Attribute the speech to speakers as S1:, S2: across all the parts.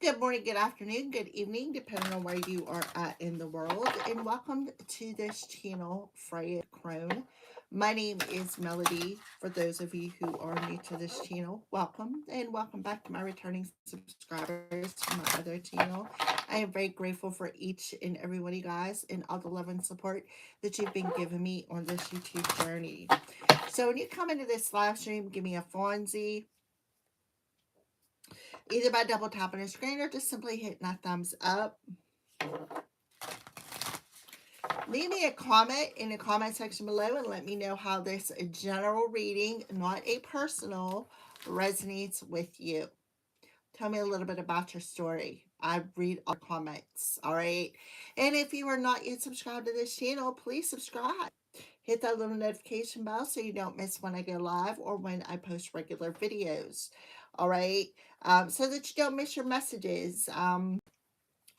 S1: Good morning, good afternoon, good evening, depending on where you are at in the world. And welcome to this channel, Freya Crone. My name is Melody. For those of you who are new to this channel, welcome and welcome back to my returning subscribers to my other channel. I am very grateful for each and every one of you guys and all the love and support that you've been giving me on this YouTube journey. So when you come into this live stream, give me a Fonzie either by double tapping the screen or just simply hitting that thumbs up. Leave me a comment in the comment section below and let me know how this general reading, not a personal, resonates with you. Tell me a little bit about your story. I read all comments, all right? And if you are not yet subscribed to this channel, please subscribe. Hit that little notification bell so you don't miss when I go live or when I post regular videos, all right? So that you don't miss your messages. All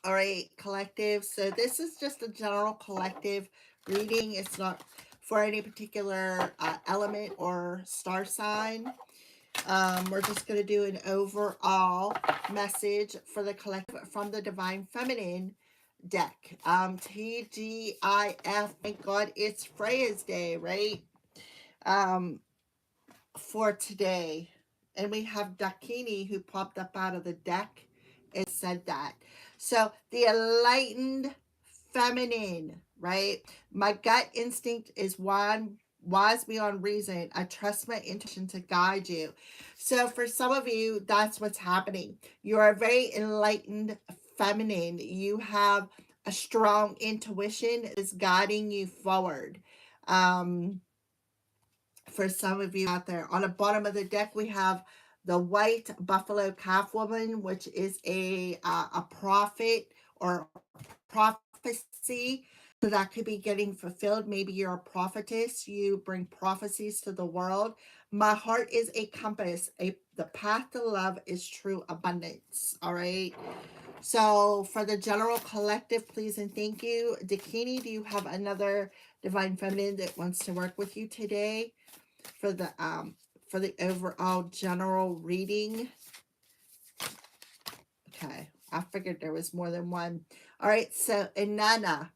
S1: right, collective. So this is just a general collective reading. It's not for any particular element or star sign. We're just going to do an overall message for the collective from the Divine Feminine deck. TGIF. Thank God it's Freya's day, right? For today. And we have Dakini who popped up out of the deck and said that. So the enlightened feminine, right? My gut instinct is one wise beyond reason. I trust my intuition to guide you. So for some of you, that's what's happening. You are very enlightened feminine. You have a strong intuition that is guiding you forward. For some of you out there, on the bottom of the deck, we have the white buffalo calf woman, which is a prophet or prophecy. So that could be getting fulfilled. Maybe you're a prophetess. You bring prophecies to the world. My heart is a compass. The path to love is true abundance. All right. So for the general collective, please and thank you. Dakini, do you have another divine feminine that wants to work with you today for the overall general reading? Okay, I figured there was more than one. All right, so Inanna,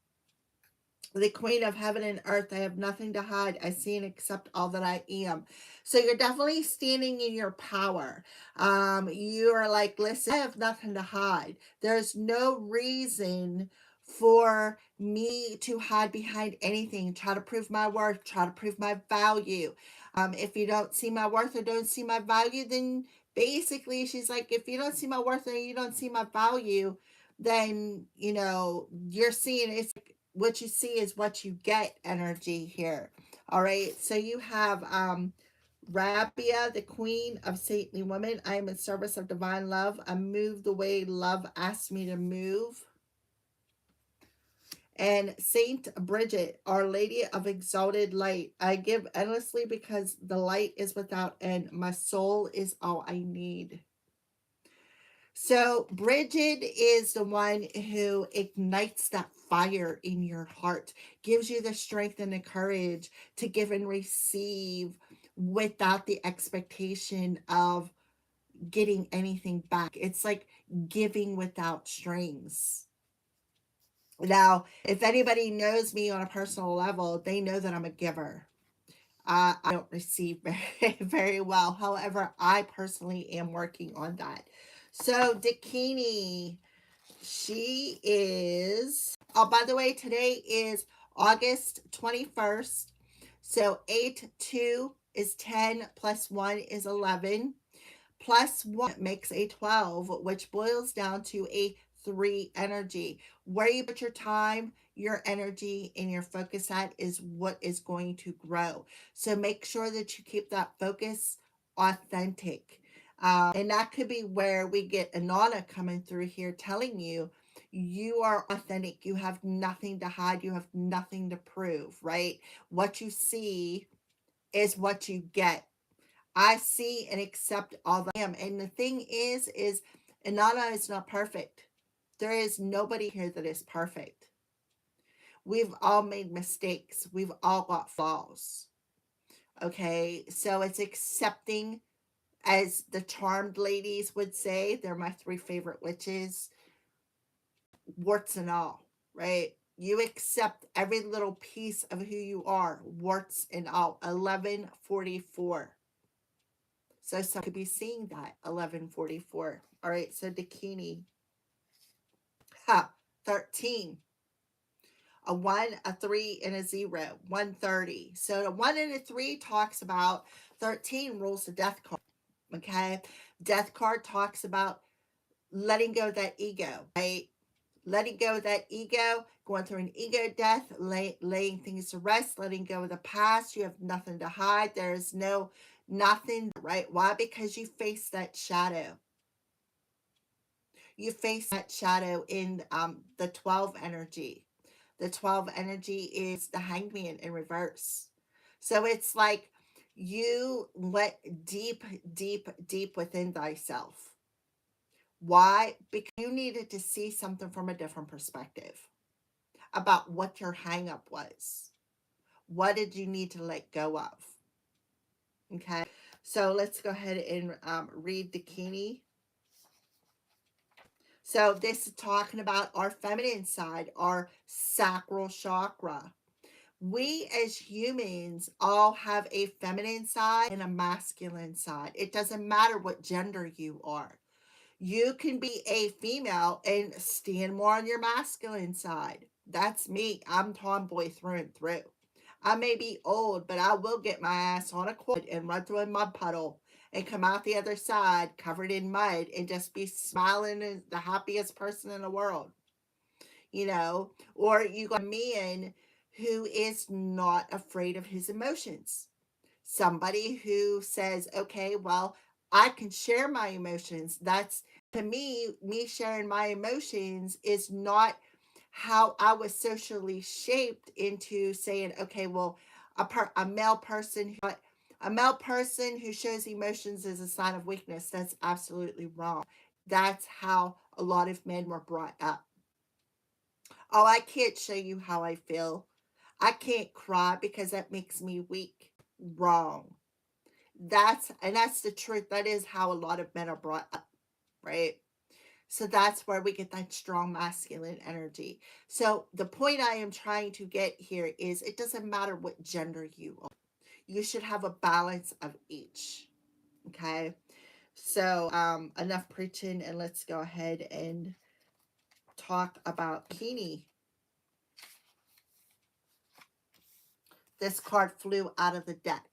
S1: the queen of heaven and earth, I have nothing to hide. I see and accept all that I am. So you're definitely standing in your power. You are like, listen, I have nothing to hide. There's no reason for me to hide behind anything, try to prove my worth, try to prove my value. If you don't see my worth or don't see my value, then basically she's like, if you don't see my worth or you don't see my value, then you're seeing it's what you see is what you get energy here. All right, so you have Rabia, the queen of saintly women. I am in service of divine love. I move the way love asks me to move. And Saint Bridget, Our Lady of Exalted Light. I give endlessly because the light is without end. My soul is all I need. So Bridget is the one who ignites that fire in your heart, gives you the strength and the courage to give and receive without the expectation of getting anything back. It's like giving without strings. Now, if anybody knows me on a personal level, they know that I'm a giver. I don't receive very, very well. However, I personally am working on that. So, Dakini, she is, oh, by the way, today is August 21st. So 8-2 is 10, plus 1 is 11. Plus 1 makes a 12, which boils down to a 3 energy. Where you put your time, your energy, and your focus at is what is going to grow. So make sure that you keep that focus authentic. And that could be where we get Anana coming through here telling you you are authentic. You have nothing to hide. You have nothing to prove, right? What you see is what you get. I see and accept all that I am. And the thing is Inanna is not perfect. There is nobody here that is perfect. We've all made mistakes. We've all got flaws. Okay. So it's accepting As the Charmed ladies would say, they're my three favorite witches, warts and all, right? You accept every little piece of who you are, warts and all. 1144. So some could be seeing that 1144. All right, so Dakini. Ha, 13. A 1, a 3, and a 0. 130. So the 1 and a 3 talks about 13 rules the death card. Okay? Death card talks about letting go of that ego, right? Letting go of that ego, going through an ego death, laying things to rest, letting go of the past. You have nothing to hide. There is nothing, right? Why? Because you face that shadow. You face that shadow in the 12 energy. The 12 energy is the hangman in reverse. So it's like you went deep, deep, deep within thyself. Why? Because you needed to see something from a different perspective about what your hangup was. What did you need to let go of? Okay. So let's go ahead and read Dakini. So this is talking about our feminine side, our sacral chakra. We as humans all have a feminine side and a masculine side. It doesn't matter what gender you are. You can be a female and stand more on your masculine side. That's me. I'm tomboy through and through. I may be old, but I will get my ass on a quad and run through a mud puddle and come out the other side covered in mud and just be smiling as the happiest person in the world. You know, or you got a man who is not afraid of his emotions. Somebody who says, okay, well, I can share my emotions. That's to me sharing my emotions is not how I was socially shaped into saying, okay, well, a male person, a male person who shows emotions is a sign of weakness. That's absolutely wrong. That's how a lot of men were brought up. Oh, I can't show you how I feel. I can't cry because that makes me weak. Wrong. That's the truth. That is how a lot of men are brought up, right? So that's where we get that strong masculine energy. So the point I am trying to get here is it doesn't matter what gender you are. You should have a balance of each. Okay. So enough preaching and let's go ahead and talk about Kini. This card flew out of the deck.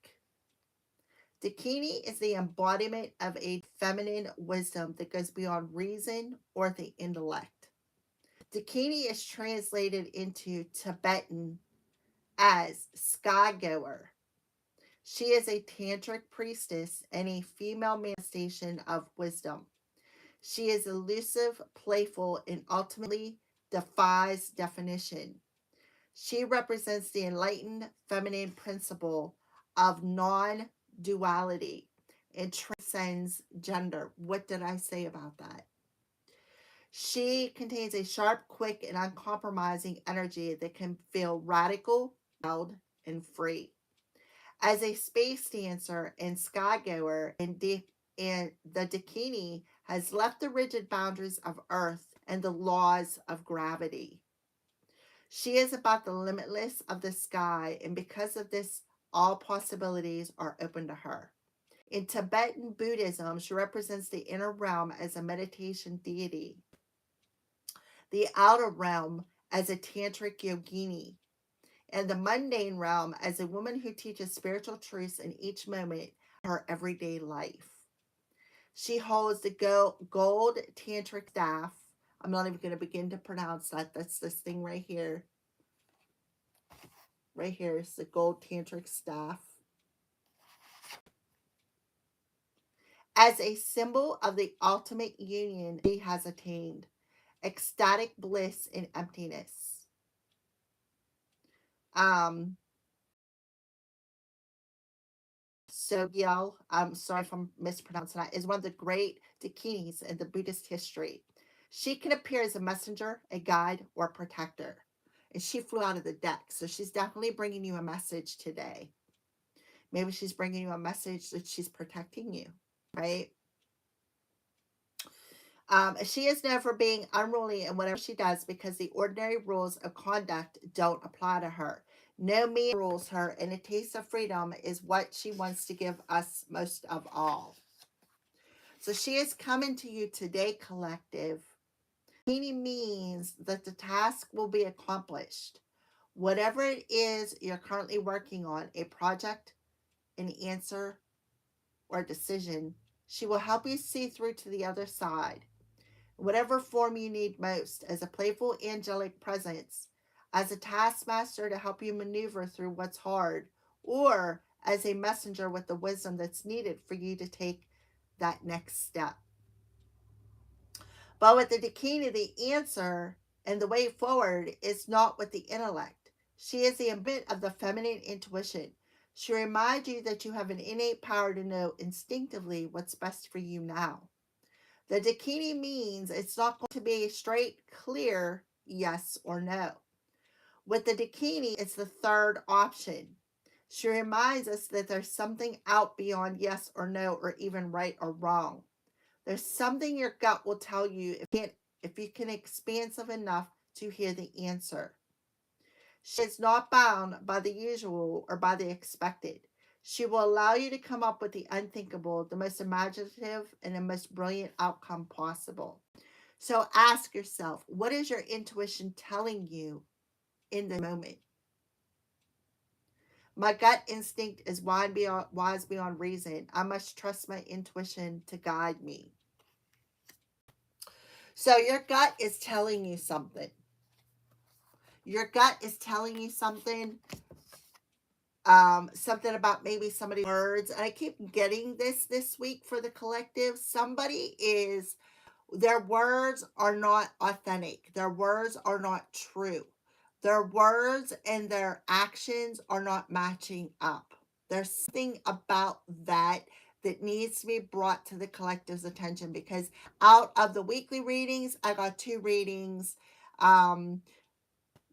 S1: Dakini is the embodiment of a feminine wisdom that goes beyond reason or the intellect. Dakini is translated into Tibetan as sky goer. She is a tantric priestess and a female manifestation of wisdom. She is elusive, playful, and ultimately defies definition. She represents the enlightened feminine principle of non duality and transcends gender. What did I say about that? She contains a sharp, quick, and uncompromising energy that can feel radical, loud, and free. As a space dancer and skygoer, and the Dakini has left the rigid boundaries of Earth and the laws of gravity. She is about the limitless of the sky, and because of this, all possibilities are open to her. In Tibetan Buddhism, she represents the inner realm as a meditation deity, the outer realm as a tantric yogini, and the mundane realm as a woman who teaches spiritual truths in each moment of her everyday life. She holds the gold tantric staff. I'm not even going to begin to pronounce that. That's this thing right here. Right here is the gold tantric staff. As a symbol of the ultimate union she has attained, ecstatic bliss in emptiness. Sogyal, I'm sorry if I'm mispronouncing that, is one of the great Dakinis in the Buddhist history. She can appear as a messenger, a guide, or a protector. And she flew out of the deck, so she's definitely bringing you a message today. Maybe she's bringing you a message that she's protecting you. right? She is known for being unruly in whatever she does because the ordinary rules of conduct don't apply to her. No mean rules her, and a taste of freedom is what she wants to give us most of all. So she is coming to you today, collective. Meaning means that the task will be accomplished. Whatever it is you're currently working on, a project, an answer, or a decision, she will help you see through to the other side. Whatever form you need most, as a playful angelic presence, as a taskmaster to help you maneuver through what's hard, or as a messenger with the wisdom that's needed for you to take that next step. But with the Dakini, the answer and the way forward is not with the intellect. She is the embodiment of the feminine intuition. She reminds you that you have an innate power to know instinctively what's best for you now. The Dakini means it's not going to be a straight, clear yes or no. With the Dakini, it's the third option. She reminds us that there's something out beyond yes or no, or even right or wrong. There's something your gut will tell you if you can expansive enough to hear the answer. She is not bound by the usual or by the expected. She will allow you to come up with the unthinkable, the most imaginative, and the most brilliant outcome possible. So ask yourself, what is your intuition telling you in the moment? My gut instinct is wise beyond reason. I must trust my intuition to guide me. So your gut is telling you something. Your gut is telling you something. Something about maybe somebody's words. And I keep getting this week for the collective. Somebody is, their words are not authentic. Their words are not true. Their words and their actions are not matching up. There's something about that needs to be brought to the collective's attention, because out of the weekly readings, I got 2 readings.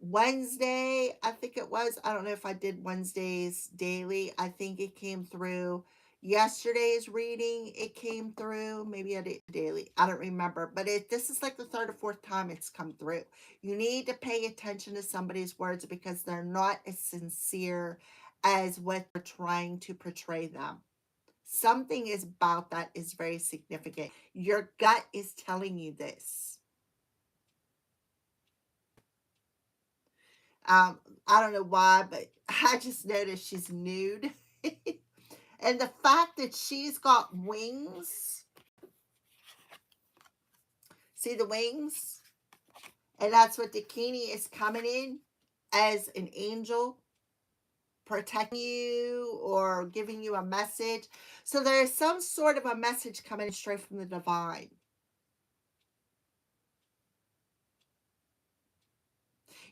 S1: Wednesday, I think it was. I don't know if I did Wednesdays daily. I think it came through. Yesterday's reading, it came through. Maybe I did daily. I don't remember. But this is like the 3rd or 4th time it's come through. You need to pay attention to somebody's words because they're not as sincere as what they're trying to portray them. Something is about that is very significant. Your gut is telling you this. I don't know why, but I just noticed she's nude. And the fact that she's got wings, see the wings? And that's what Dakini is coming in as an angel, protecting you or giving you a message. So there's some sort of a message coming straight from the divine.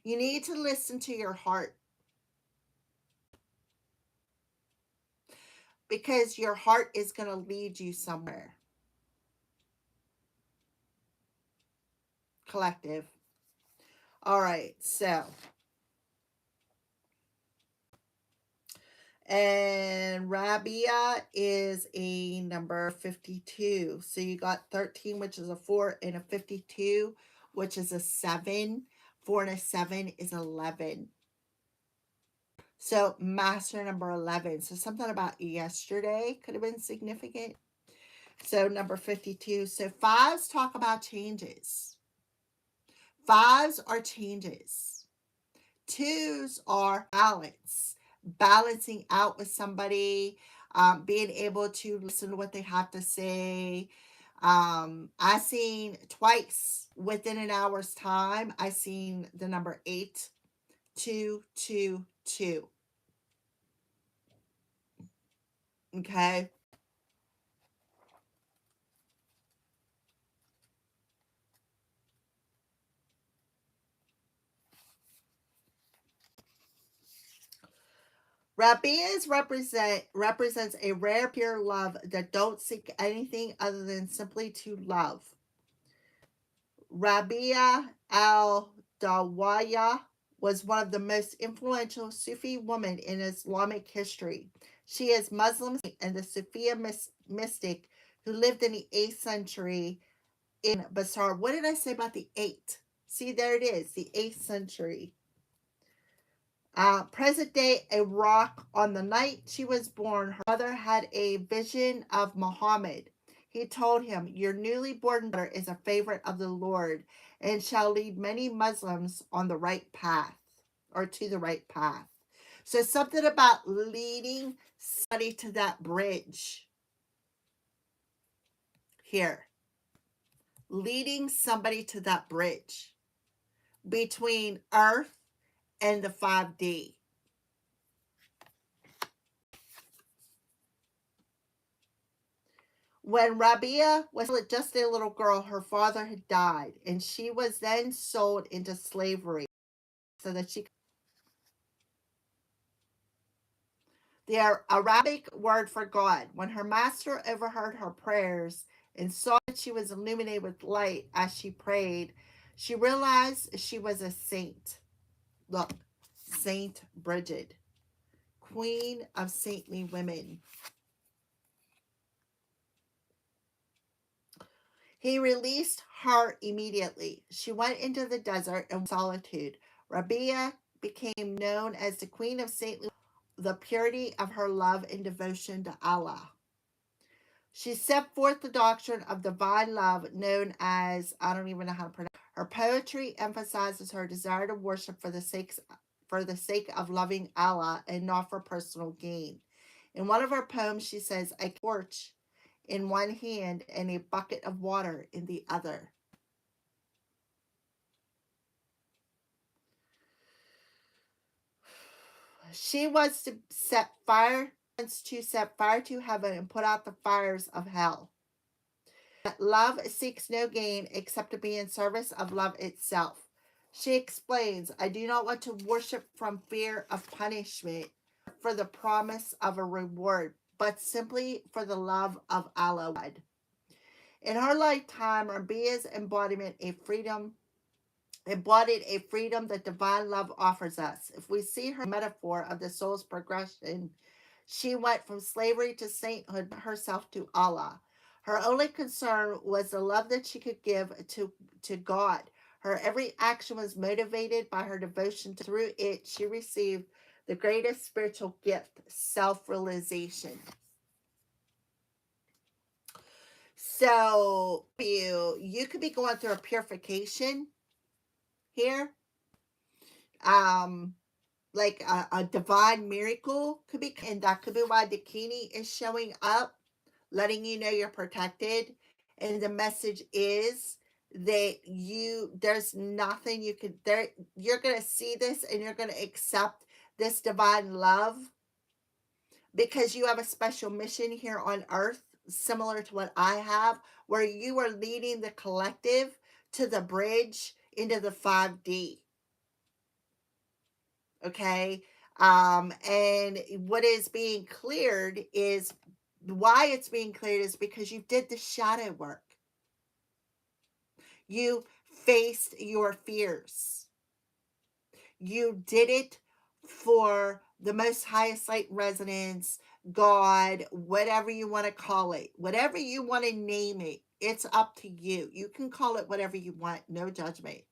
S1: You need to listen to your heart, because your heart is going to lead you somewhere. Collective. All right, so. And Rabia is a number 52. So you got 13, which is a 4, and a 52, which is a 7. 4 and a 7 is 11. So master number 11. So something about yesterday could have been significant. So number 52. So 5s talk about changes. 5s are changes. 2s are balance. Balancing out with somebody, being able to listen to what they have to say. I seen twice within an hour's time. I seen the number 8, 2, 2, 2. Okay. Rabias represents a rare pure love that don't seek anything other than simply to love. Rabia al-Dawaya was one of the most influential Sufi women in Islamic history. She is Muslim and the Sufiya mystic who lived in the 8th century in Basra. What did I say about the 8th? See, there it is, the 8th century. Present day Iraq. On the night she was born, her mother had a vision of Muhammad. He told him, "Your newly born daughter is a favorite of the Lord and shall lead many Muslims on the right path or to the right path." So, something about leading somebody to that bridge here, leading somebody to that bridge between earth and the 5D. When Rabia was just a little girl, her father had died, and she was then sold into slavery so that she. The Arabic word for God. When her master overheard her prayers and saw that she was illuminated with light as she prayed, she realized she was a saint. Look, Saint Bridget, queen of saintly women. He released her immediately. She went into the desert in solitude. Rabia became known as the Queen of Saintly, the purity of her love and devotion to Allah. She set forth the doctrine of divine love known as, I don't even know how to pronounce it. Her poetry emphasizes her desire to worship for the sake of loving Allah and not for personal gain. In one of her poems, she says, "A torch in one hand and a bucket of water in the other." She wants to set fire to heaven and put out the fires of hell. Love seeks no gain except to be in service of love itself. She explains, "I do not want to worship from fear of punishment, for the promise of a reward, but simply for the love of Allah." In her lifetime, Rabia's embodied a freedom that divine love offers us. If we see her metaphor of the soul's progression, she went from slavery to sainthood herself to Allah. Her only concern was the love that she could give to God. Her every action was motivated by her devotion. Through it, she received the greatest spiritual gift, self-realization. So you could be going through a purification here. Like a divine miracle could be, and that could be why Dakini is showing up, letting you know you're protected. And the message is that there's nothing you could there. You're gonna see this and you're gonna accept this divine love because you have a special mission here on earth, similar to what I have, where you are leading the collective to the bridge into the 5D. Okay. And what is being cleared is why it's being cleared is because you did the shadow work. You faced your fears. You did it for the most highest light resonance, God, whatever you want to call it, whatever you want to name it. It's up to you. You can call it whatever you want, no judgment.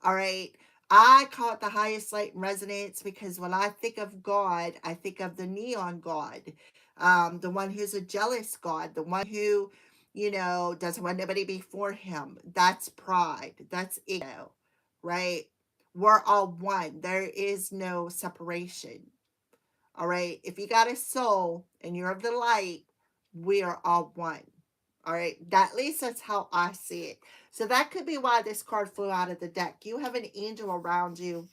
S1: All right. I call it the highest light resonance because when I think of God, I think of the neon God, the one who's a jealous God, the one who, doesn't want anybody before him. That's pride. That's ego, right? We're all one. There is no separation. All right. If you got a soul and you're of the light, we are all one. All right. At least that's how I see it. So that could be why this card flew out of the deck. You have an angel around you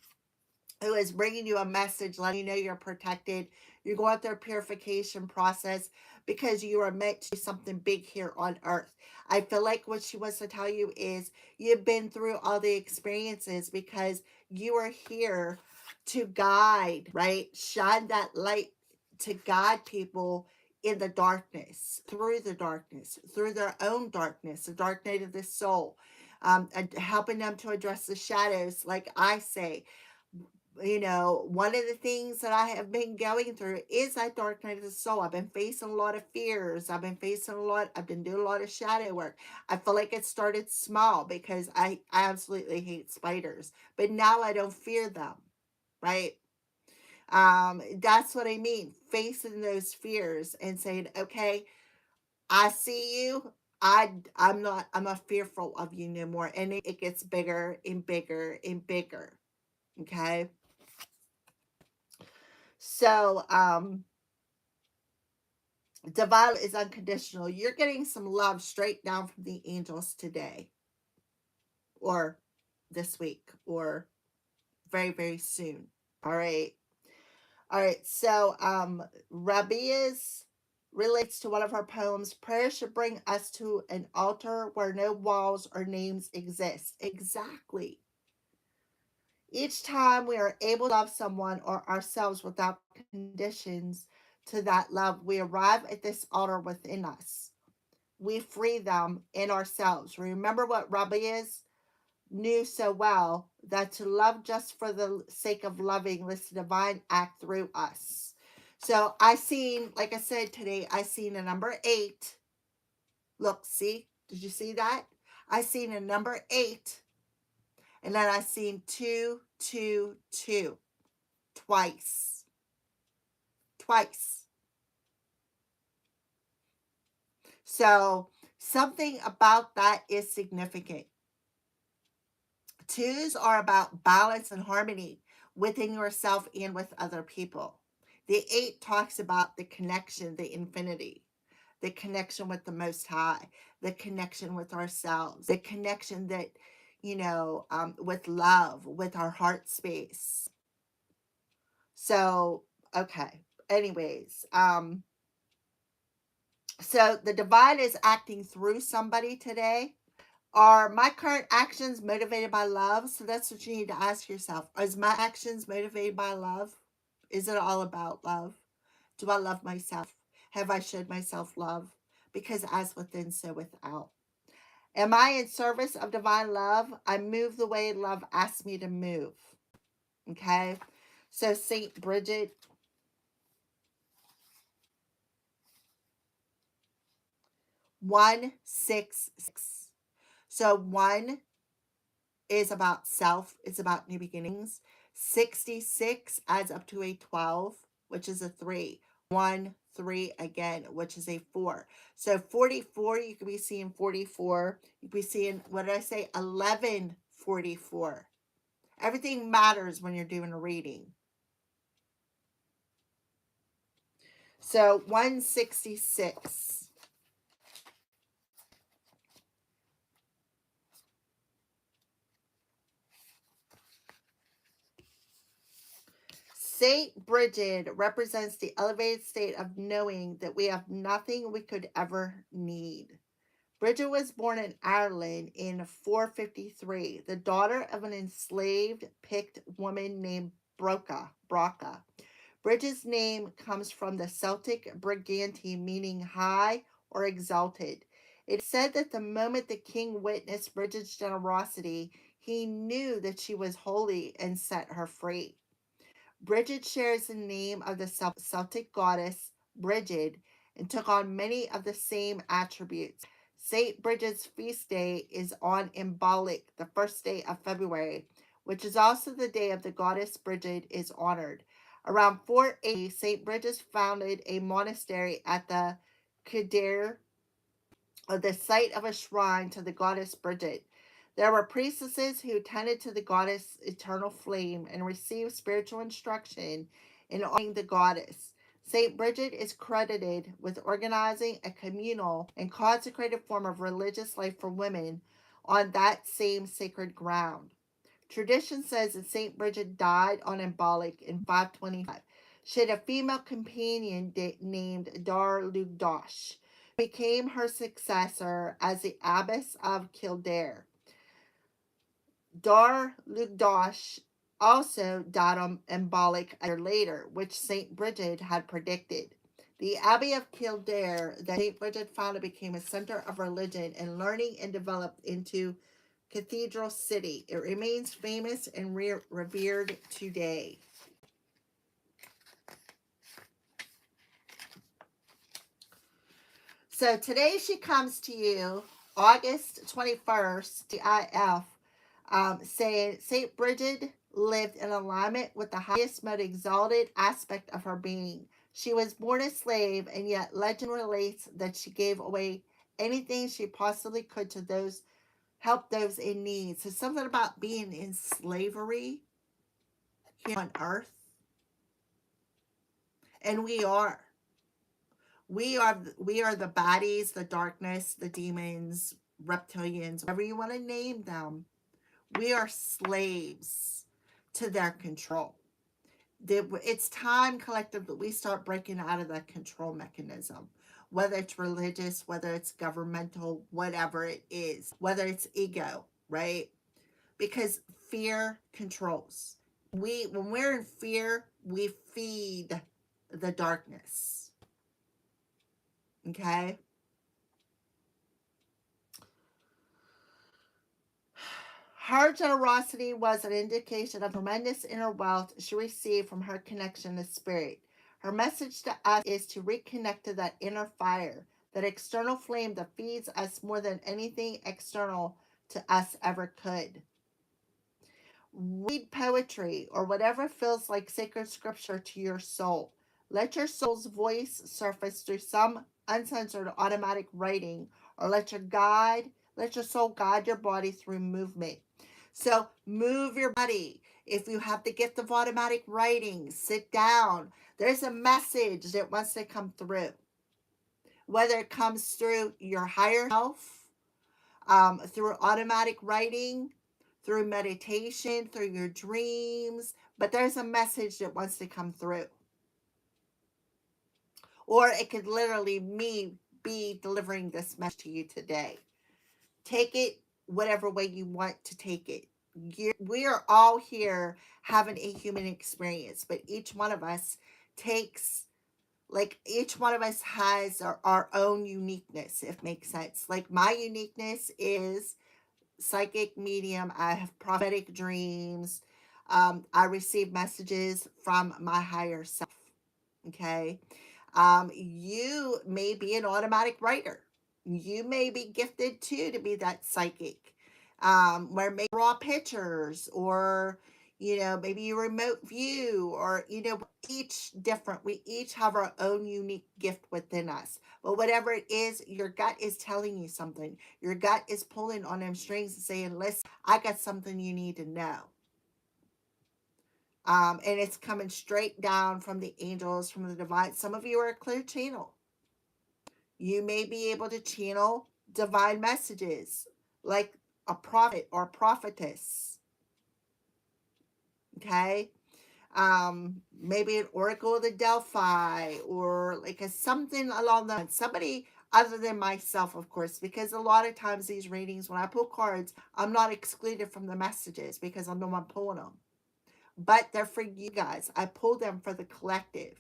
S1: who is bringing you a message, letting you know you're protected. You're going through a purification process because you are meant to do something big here on earth. I feel like what she wants to tell you is you've been through all the experiences because you are here to guide, right? Shine that light to guide people in the darkness, through their own darkness, the dark night of the soul, helping them to address the shadows, like I say. One of the things that I have been going through is that dark night of the soul. I've been facing a lot of fears. I've been doing a lot of shadow work. I feel like it started small because I absolutely hate spiders, but now I don't fear them, right? That's what I mean. Facing those fears and saying, okay, I see you. I'm not fearful of you no more. And it gets bigger and bigger and bigger. Okay. So, divine is unconditional. You're getting some love straight down from the angels today, or this week, or very, very soon. All right. All right. So, Rabia's relates to one of her poems. Prayer should bring us to an altar where no walls or names exist. Exactly. Each time we are able to love someone or ourselves without conditions to that love, we arrive at this altar within us. We free them in ourselves. Remember what Rabias knew so well, that to love just for the sake of loving lets the divine act through us. So I seen, like I said today, I seen a number 8. Look, see? Did you see that? I seen a number 8, and then I seen 222 twice. Twice. So something about that is significant. 2s are about balance and harmony within yourself and with other people. The 8 talks about the connection, the infinity, the connection with the Most High, the connection with ourselves, the connection that, with love, with our heart space. So, okay. Anyways, so the divine is acting through somebody today. Are my current actions motivated by love? So that's what you need to ask yourself. Is my actions motivated by love? Is it all about love? Do I love myself? Have I showed myself love? Because as within, so without. Am I in service of divine love? I move the way love asks me to move. Okay? So Saint Bridget, 166. So 1 is about self, it's about new beginnings. 66 adds up to a 12, which is a 3. 1, 3 again, which is a 4. So 44, you could be seeing 44. You could be seeing, what did I say? 1144. Everything matters when you're doing a reading. So 166. Saint Bridget represents the elevated state of knowing that we have nothing we could ever need. Bridget was born in Ireland in 453, the daughter of an enslaved Pict woman named Broca. Bridget's name comes from the Celtic Brigante, meaning high or exalted. It is said that the moment the king witnessed Bridget's generosity, he knew that she was holy and set her free. Bridget shares the name of the Celtic goddess Brigid and took on many of the same attributes. St. Bridget's feast day is on Imbolc, the first day of February, which is also the day of the goddess Brigid is honored. Around 480, St. Bridget founded a monastery at the Kildare, the site of a shrine to the goddess Brigid. There were priestesses who tended to the goddess' eternal flame and received spiritual instruction in honoring the goddess. Saint Bridget is credited with organizing a communal and consecrated form of religious life for women on that same sacred ground. Tradition says that Saint Bridget died on Imbolc in 525. She had a female companion named Dar Lugdosh, who became her successor as the abbess of Kildare. Dar Lugdosh also died on Imbolc a year later, which St. Bridget had predicted. The Abbey of Kildare that St. Bridget founded became a center of religion and learning and developed into Cathedral City. It remains famous and revered today. So today she comes to you, August 21st, DIF, saying St. Bridget lived in alignment with the highest, most exalted aspect of her being. She was born a slave, and yet legend relates that she gave away anything she possibly could to those help those in need. So something about being in slavery here on earth, and we are the baddies, the darkness, the demons, reptilians, whatever you want to name them. We are slaves to their control. It's time, collective, that we start breaking out of that control mechanism, whether it's religious, whether it's governmental, whatever it is, whether it's ego, right? Because fear controls. When we're in fear, we feed the darkness. Okay? Her generosity was an indication of tremendous inner wealth she received from her connection to spirit. Her message to us is to reconnect to that inner fire, that external flame that feeds us more than anything external to us ever could. Read poetry or whatever feels like sacred scripture to your soul. Let your soul's voice surface through some uncensored automatic writing, or let your soul guide your body through movement. So move your body. If you have the gift of automatic writing, sit down. There's a message that wants to come through. Whether it comes through your higher self, through automatic writing, through meditation, through your dreams, but there's a message that wants to come through. Or it could literally me be delivering this message to you today. Take it whatever way you want to take it. We are all here having a human experience, but each one of us each one of us has our own uniqueness, if makes sense. Like my uniqueness is psychic medium. I have prophetic dreams. I receive messages from my higher self. Okay. You may be an automatic writer. You may be gifted too to be that psychic. Where maybe raw pictures, or maybe you remote view, or each different. We each have our own unique gift within us. But whatever it is, your gut is telling you something. Your gut is pulling on them strings and saying, listen, I got something you need to know. And it's coming straight down from the angels, from the divine. Some of you are a clear channel. You may be able to channel divine messages like a prophet or prophetess. Okay? Maybe an oracle of the Delphi, or like something along the somebody other than myself, of course, because a lot of times these readings, when I pull cards, I'm not excluded from the messages because I'm the one pulling them. But they're for you guys. I pull them for the collective.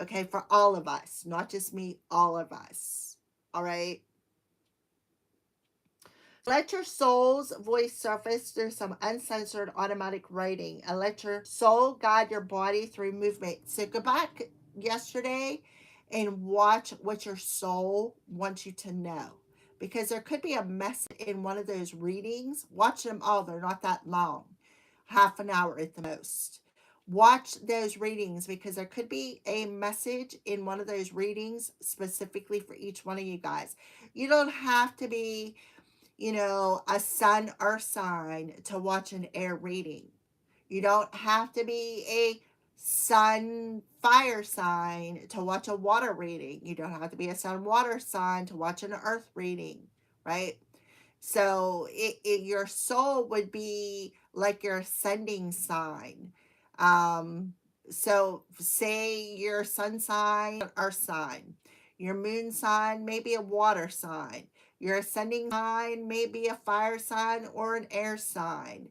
S1: Okay, for all of us, not just me, all of us. All right. Let your soul's voice surface through some uncensored automatic writing, and let your soul guide your body through movement. So go back yesterday and watch what your soul wants you to know, because there could be a message in one of those readings. Watch them all. They're not that long, half an hour at the most. Watch those readings, because there could be a message in one of those readings specifically for each one of you guys. You don't have to be a sun earth sign to watch an air reading. You don't have to be a sun fire sign to watch a water reading. You don't have to be a sun water sign to watch an earth reading, right? So your soul would be like your ascending sign. So say your sun sign, earth sign, your moon sign, maybe a water sign, your ascending sign may be a fire sign or an air sign.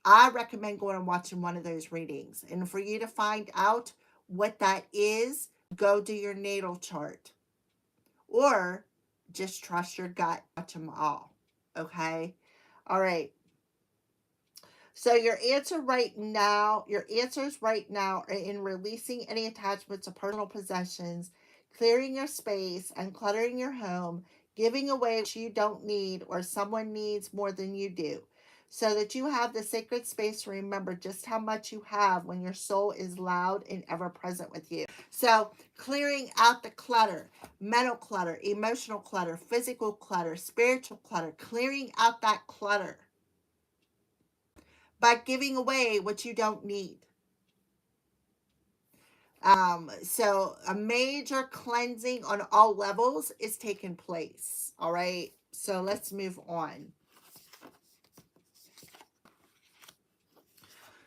S1: I recommend going and watching one of those readings. And for you to find out what that is, go do your natal chart. Or just trust your gut, watch them all. Okay? All right. So your answers right now are in releasing any attachments to personal possessions, clearing your space, uncluttering your home, giving away what you don't need or someone needs more than you do, so that you have the sacred space to remember just how much you have when your soul is loud and ever present with you. So, clearing out the clutter, mental clutter, emotional clutter, physical clutter, spiritual clutter, clearing out that clutter by giving away what you don't need. So a major cleansing on all levels is taking place. All right. So let's move on.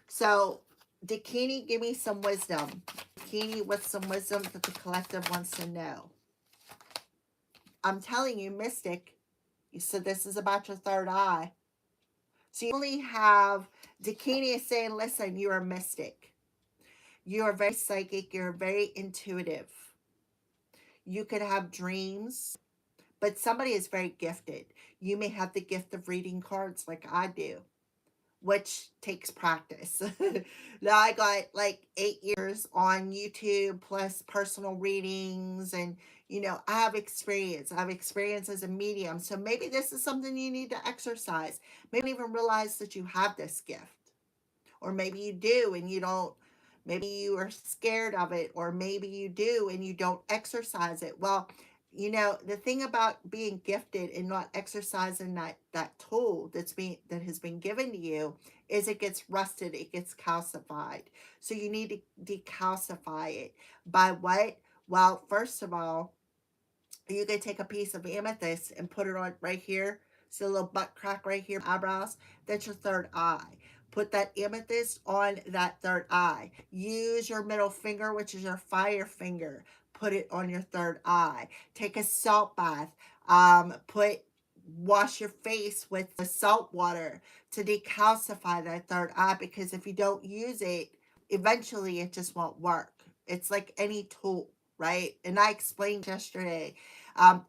S1: So, Dakini, give me some wisdom. Dakini, what's some wisdom that the collective wants to know? I'm telling you, Mystic, you said this is about your third eye. So you only have Dakini is saying, listen, you're a mystic. You are very psychic. You're very intuitive. You could have dreams, but somebody is very gifted. You may have the gift of reading cards like I do, which takes practice. Now I got like 8 years on YouTube plus personal readings, and I have experience. I have experience as a medium. So maybe this is something you need to exercise. Maybe even realize that you have this gift. Or maybe you do and you don't. Maybe you are scared of it, or maybe you do and you don't exercise it. Well, the thing about being gifted and not exercising that tool that has been given to you is it gets rusted, it gets calcified. So you need to decalcify it by what? Well, first of all, you could take a piece of amethyst and put it on right here. See a little butt crack right here, eyebrows? That's your third eye. Put that amethyst on that third eye. Use your middle finger, which is your fire finger. Put it on your third eye. Take a salt bath. Wash your face with the salt water to decalcify that third eye, because if you don't use it, eventually it just won't work. It's like any tool, right? And I explained yesterday,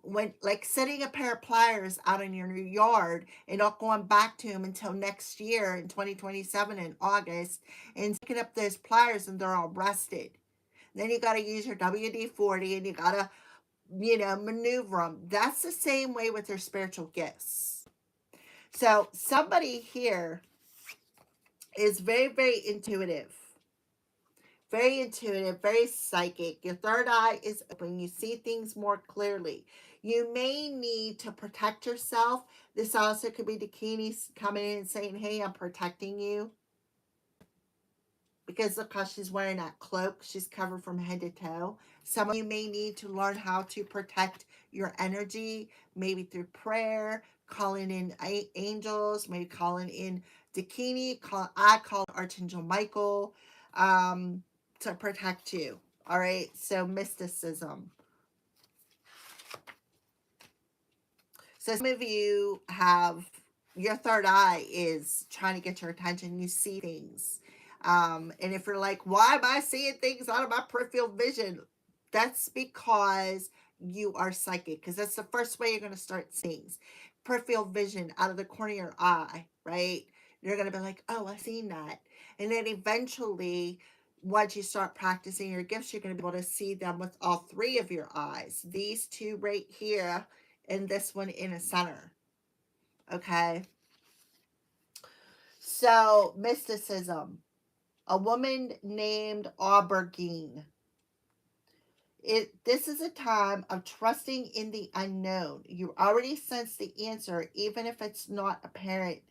S1: when like setting a pair of pliers out in your yard and not going back to them until next year in 2027 in August, and picking up those pliers and they're all rusted. Then you got to use your WD-40 and you got to, maneuver them. That's the same way with their spiritual gifts. So somebody here is very, very intuitive. Very intuitive, very psychic. Your third eye is open. You see things more clearly. You may need to protect yourself. This also could be Dakini coming in and saying, hey, I'm protecting you. Because look how she's wearing that cloak. She's covered from head to toe. Some of you may need to learn how to protect your energy, maybe through prayer, calling in angels, maybe calling in Dakini. I call Archangel Michael. To protect you. All right. So mysticism. So some of you have your third eye is trying to get your attention. You see things. And if you're like, why am I seeing things out of my peripheral vision? That's because you are psychic, because that's the first way you're going to start seeing things. Peripheral vision out of the corner of your eye, right? You're going to be like, oh, I've seen that. And then eventually, once you start practicing your gifts, you're going to be able to see them with all three of your eyes. These two right here and this one in the center. Okay. So, mysticism. A woman named Aubergine. This is a time of trusting in the unknown. You already sense the answer, even if it's not apparent.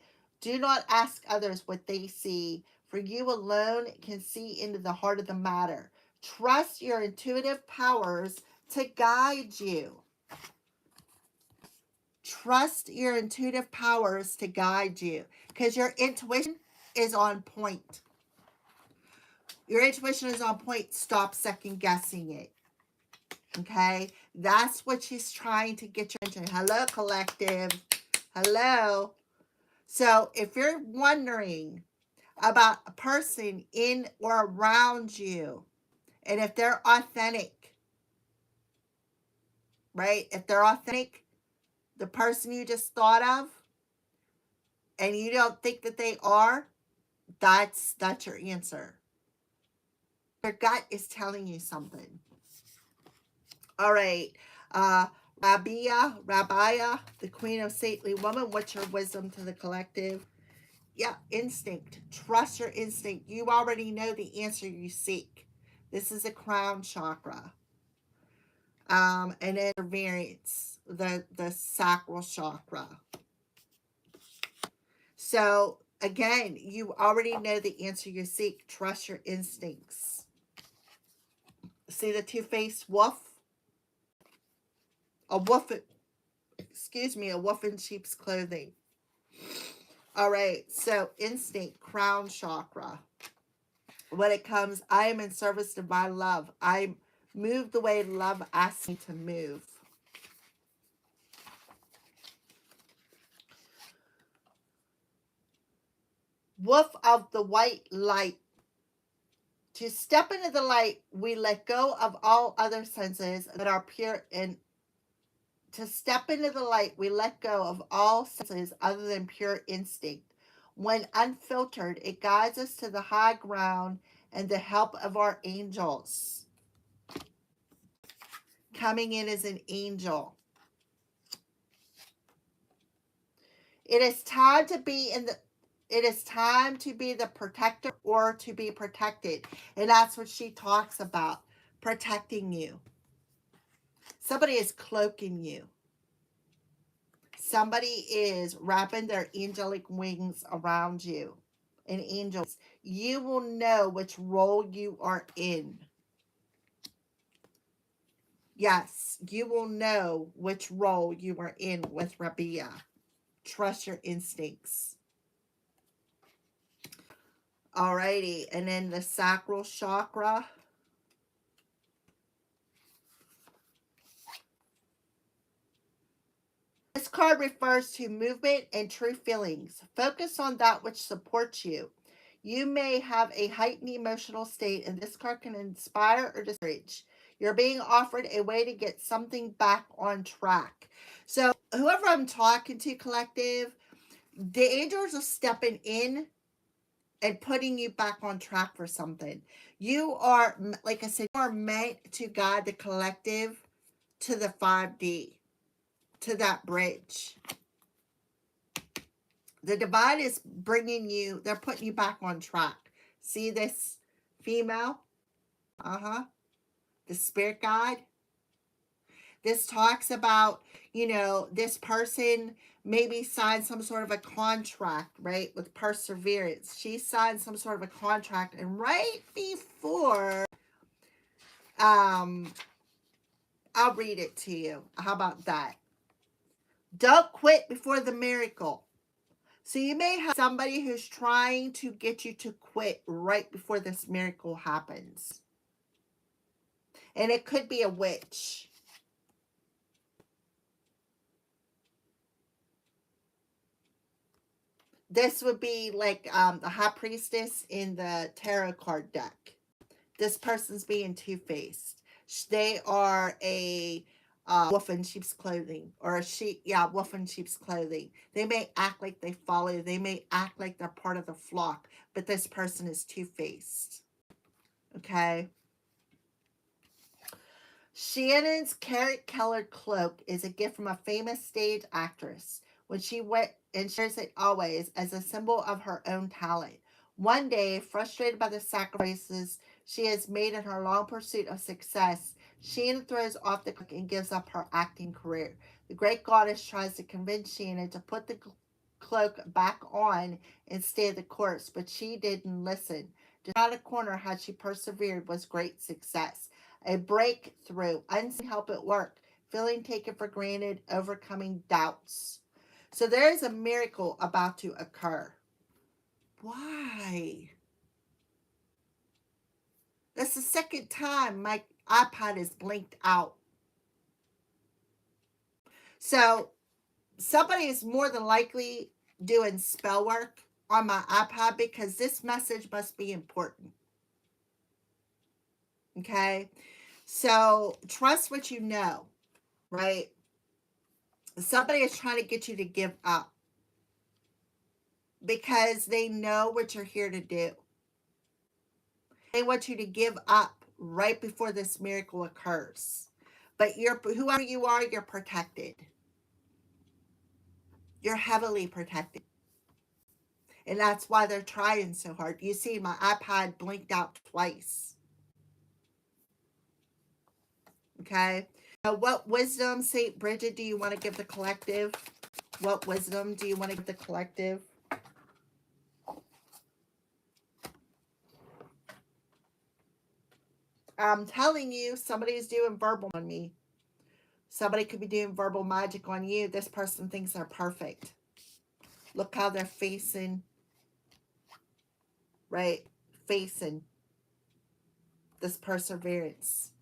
S1: Do not ask others what they see, for you alone can see into the heart of the matter. Trust your intuitive powers to guide you. Trust your intuitive powers to guide you, because your intuition is on point. Your intuition is on point. Stop second guessing it. Okay? That's what she's trying to get your attention. Hello, collective. Hello. So if you're wondering about a person in or around you, and if they're authentic, right? If they're authentic, the person you just thought of, and you don't think that they are, that's your answer. Your gut is telling you something. All right. Rabbiah, the queen of saintly woman, what's your wisdom to the collective? Yeah, instinct. Trust your instinct. You already know the answer you seek. This is a crown chakra. And then variance, the sacral chakra. So again, you already know the answer you seek. Trust your instincts. See the two-faced wolf? A wolf, a wolf in sheep's clothing. All right, so instinct, crown chakra. When it comes, I am in service to my love. I move the way love asks me to move. Wolf of the white light. To step into the light, we let go of all other senses that are pure. And to step into the light, we let go of all senses other than pure instinct. When unfiltered, it guides us to the high ground and the help of our angels. Coming in as an angel. It is time to be the protector or to be protected. And that's what she talks about. Protecting you. Somebody is cloaking you. Somebody is wrapping their angelic wings around you. And angels, you will know which role you are in. Yes, you will know which role you are in with Rabbiah. Trust your instincts. Alrighty, and then the sacral chakra. This card refers to movement and true feelings. Focus on that which supports you. You may have a heightened emotional state, and this card can inspire or discourage. You're being offered a way to get something back on track. So, whoever I'm talking to, collective, the angels are stepping in and putting you back on track for something. You are, like I said, you are meant to guide the collective to the 5D, to that bridge. The divine is bringing you, they're putting you back on track. See this female? The spirit guide. This talks about, this person maybe signed some sort of a contract, right, with perseverance. She signed some sort of a contract, and right before, I'll read it to you. How about that? Don't quit before the miracle. So you may have somebody who's trying to get you to quit right before this miracle happens. And it could be a witch. This would be like the high priestess in the tarot card deck. This person's being two-faced. They are a wolf in sheep's clothing, or a sheep, wolf in sheep's clothing. They may act like they follow. They may act like they're part of the flock, but this person is two-faced. Okay. Shannon's carrot-colored cloak is a gift from a famous stage actress. When she went and shares it always as a symbol of her own talent. One day, frustrated by the sacrifices she has made in her long pursuit of success, Shannon throws off the cloak and gives up her acting career. The great goddess tries to convince Shannon to put the cloak back on and stay the course, but she didn't listen. Just out of corner, had she persevered, was great success. A breakthrough, unseen help at work, feeling taken for granted, overcoming doubts. So there is a miracle about to occur. Why? That's the second time my iPad is blinked out. So somebody is more than likely doing spell work on my iPad because this message must be important. Okay? So trust what you know, right? Somebody is trying to get you to give up. because they know what you're here to do. They want you to give up right before this miracle occurs. But you're, whoever you are, you're protected. You're heavily protected. And that's why they're trying so hard. You see, my iPad blinked out twice. Okay. What wisdom, St. Bridget, do you want to give the collective? What wisdom do you want to give the collective? I'm telling you, somebody's doing verbal on me. Somebody could be doing verbal magic on you. This person thinks they're perfect. Look how they're facing, right? Facing this perseverance.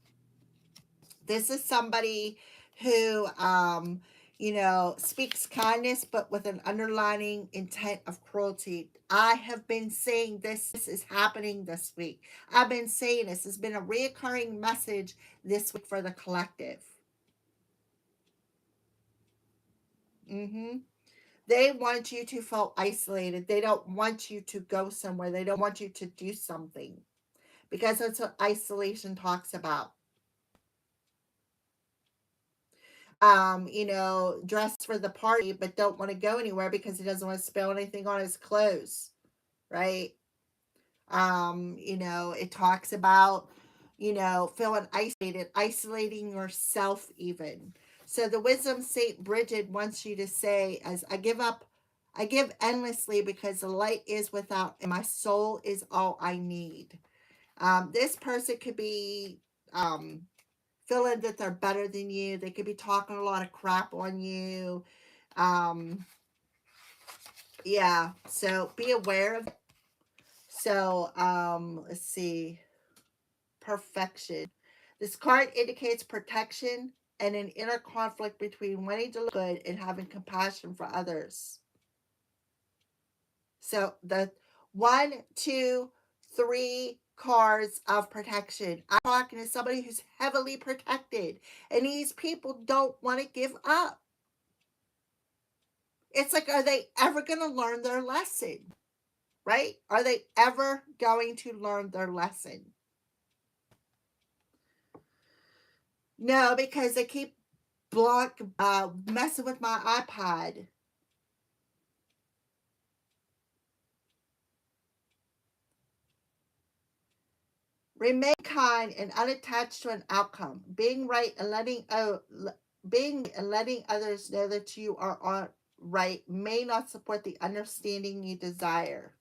S1: This is somebody who, speaks kindness, but with an underlining intent of cruelty. I have been saying this is happening this week. I've been saying this. It's been a reoccurring message this week for the collective. They want you to feel isolated. They don't want you to go somewhere. They don't want you to do something, because that's what isolation talks about. Dressed for the party but don't want to go anywhere because he doesn't want to spill anything on his clothes, right? It talks about, feeling isolated, isolating yourself even. So the wisdom Saint Bridget wants you to say, as I give up, I give endlessly because the light is without and my soul is all I need. This person could be feeling that they're better than you. They could be talking a lot of crap on you. Yeah, so be aware of it. So, let's see. Perfection. This card indicates protection and an inner conflict between wanting to look good and having compassion for others. So the 1, 2, 3 cards of protection. I'm talking to somebody who's heavily protected, and these people don't want to give up. It's like, are they ever going to learn their lesson? Right? Are they ever going to learn their lesson? No, because they keep messing with my iPad. Remain kind and unattached to an outcome. Being right and letting others know that you are on right may not support the understanding you desire.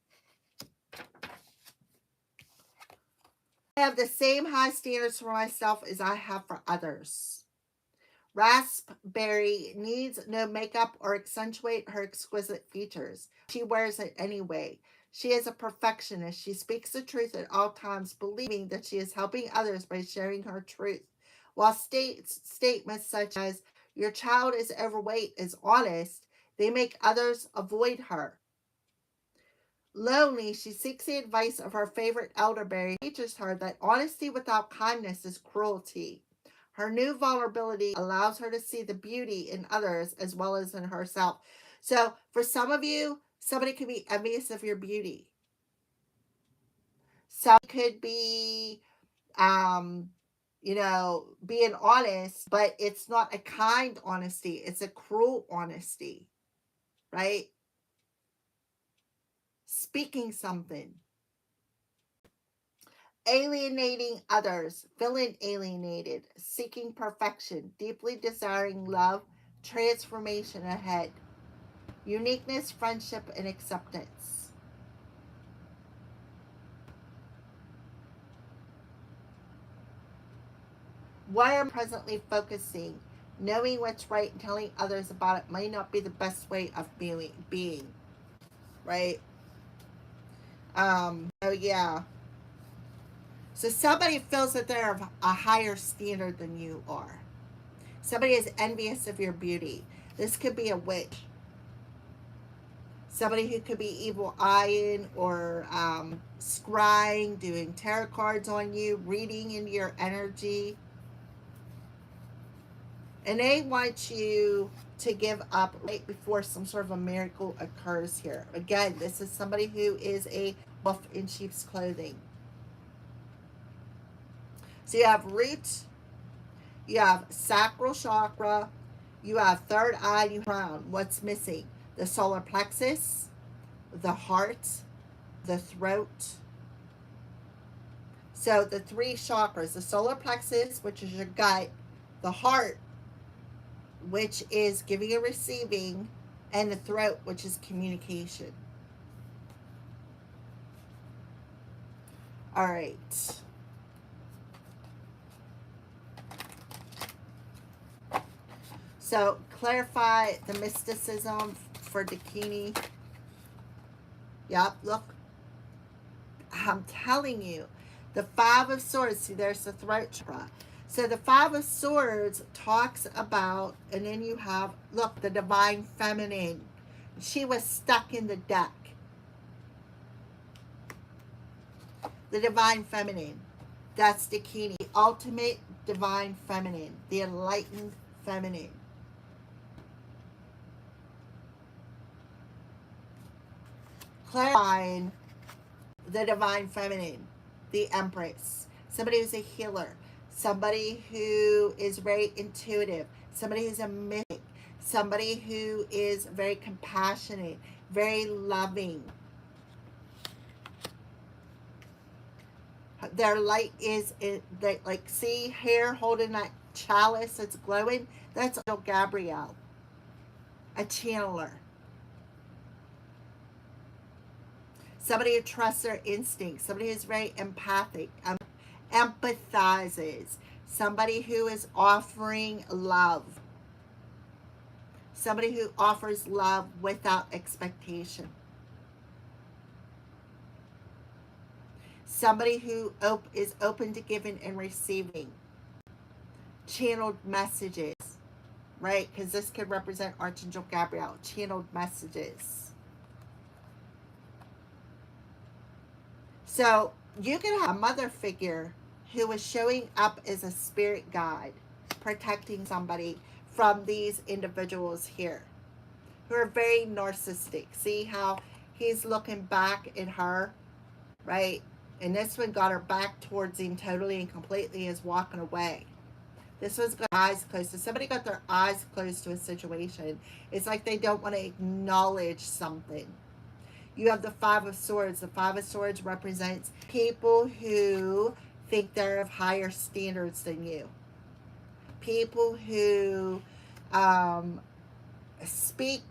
S1: I have the same high standards for myself as I have for others. Raspberry needs no makeup or accentuate her exquisite features. She wears it anyway. She is a perfectionist. She speaks the truth at all times, believing that she is helping others by sharing her truth. While statements such as, your child is overweight, is honest, they make others avoid her. Lonely, she seeks the advice of her favorite elderberry, teaches her that honesty without kindness is cruelty. Her new vulnerability allows her to see the beauty in others as well as in herself. So, for some of you, somebody could be envious of your beauty. Some could be, being honest, but it's not a kind honesty, it's a cruel honesty, right? Speaking something. Alienating others, feeling alienated, seeking perfection, deeply desiring love, transformation ahead, uniqueness, friendship, and acceptance. What I'm presently focusing, knowing what's right and telling others about it may not be the best way of being, right? So yeah. So somebody feels that they're of a higher standard than you are. Somebody is envious of your beauty. This could be a witch. Somebody who could be evil eyeing or scrying, doing tarot cards on you, reading into your energy. And they want you to give up right before some sort of a miracle occurs here. Again, this is somebody who is a wolf in sheep's clothing. So you have root, you have sacral chakra, you have third eye, you have crown. What's missing? The solar plexus, the heart, the throat. So the three chakras, the solar plexus, which is your gut, the heart, which is giving and receiving, and the throat, which is communication. All right. So clarify the mysticism for Dakini. Yep, look. I'm telling you. The Five of Swords, see, there's the throat chakra. So the Five of Swords talks about, and then you have, look, the Divine Feminine. She was stuck in the deck. The Divine Feminine. That's Dakini. The ultimate Divine Feminine. The enlightened feminine. Clarifying the Divine Feminine. The Empress. Somebody who's a healer. Somebody who is very intuitive. Somebody who's a mystic. Somebody who is very compassionate. Very loving. Their light is, they, like, see hair holding that chalice that's glowing? That's Gabrielle. A channeler. Somebody who trusts their instincts. Somebody who's very empathic. Empathizes. Somebody who is offering love. Somebody who offers love without expectation. Somebody who is open to giving and receiving. Channeled messages, right? Because this could represent Archangel Gabriel. Channeled messages. So you can have a mother figure who is showing up as a spirit guide, protecting somebody from these individuals here who are very narcissistic. See how he's looking back at her, right? And this one got her back towards him totally and completely, is walking away. This one's got eyes closed. So somebody got their eyes closed to a situation. It's like they don't want to acknowledge something. You have the Five of Swords. The Five of Swords represents people who think they're of higher standards than you. People who speak,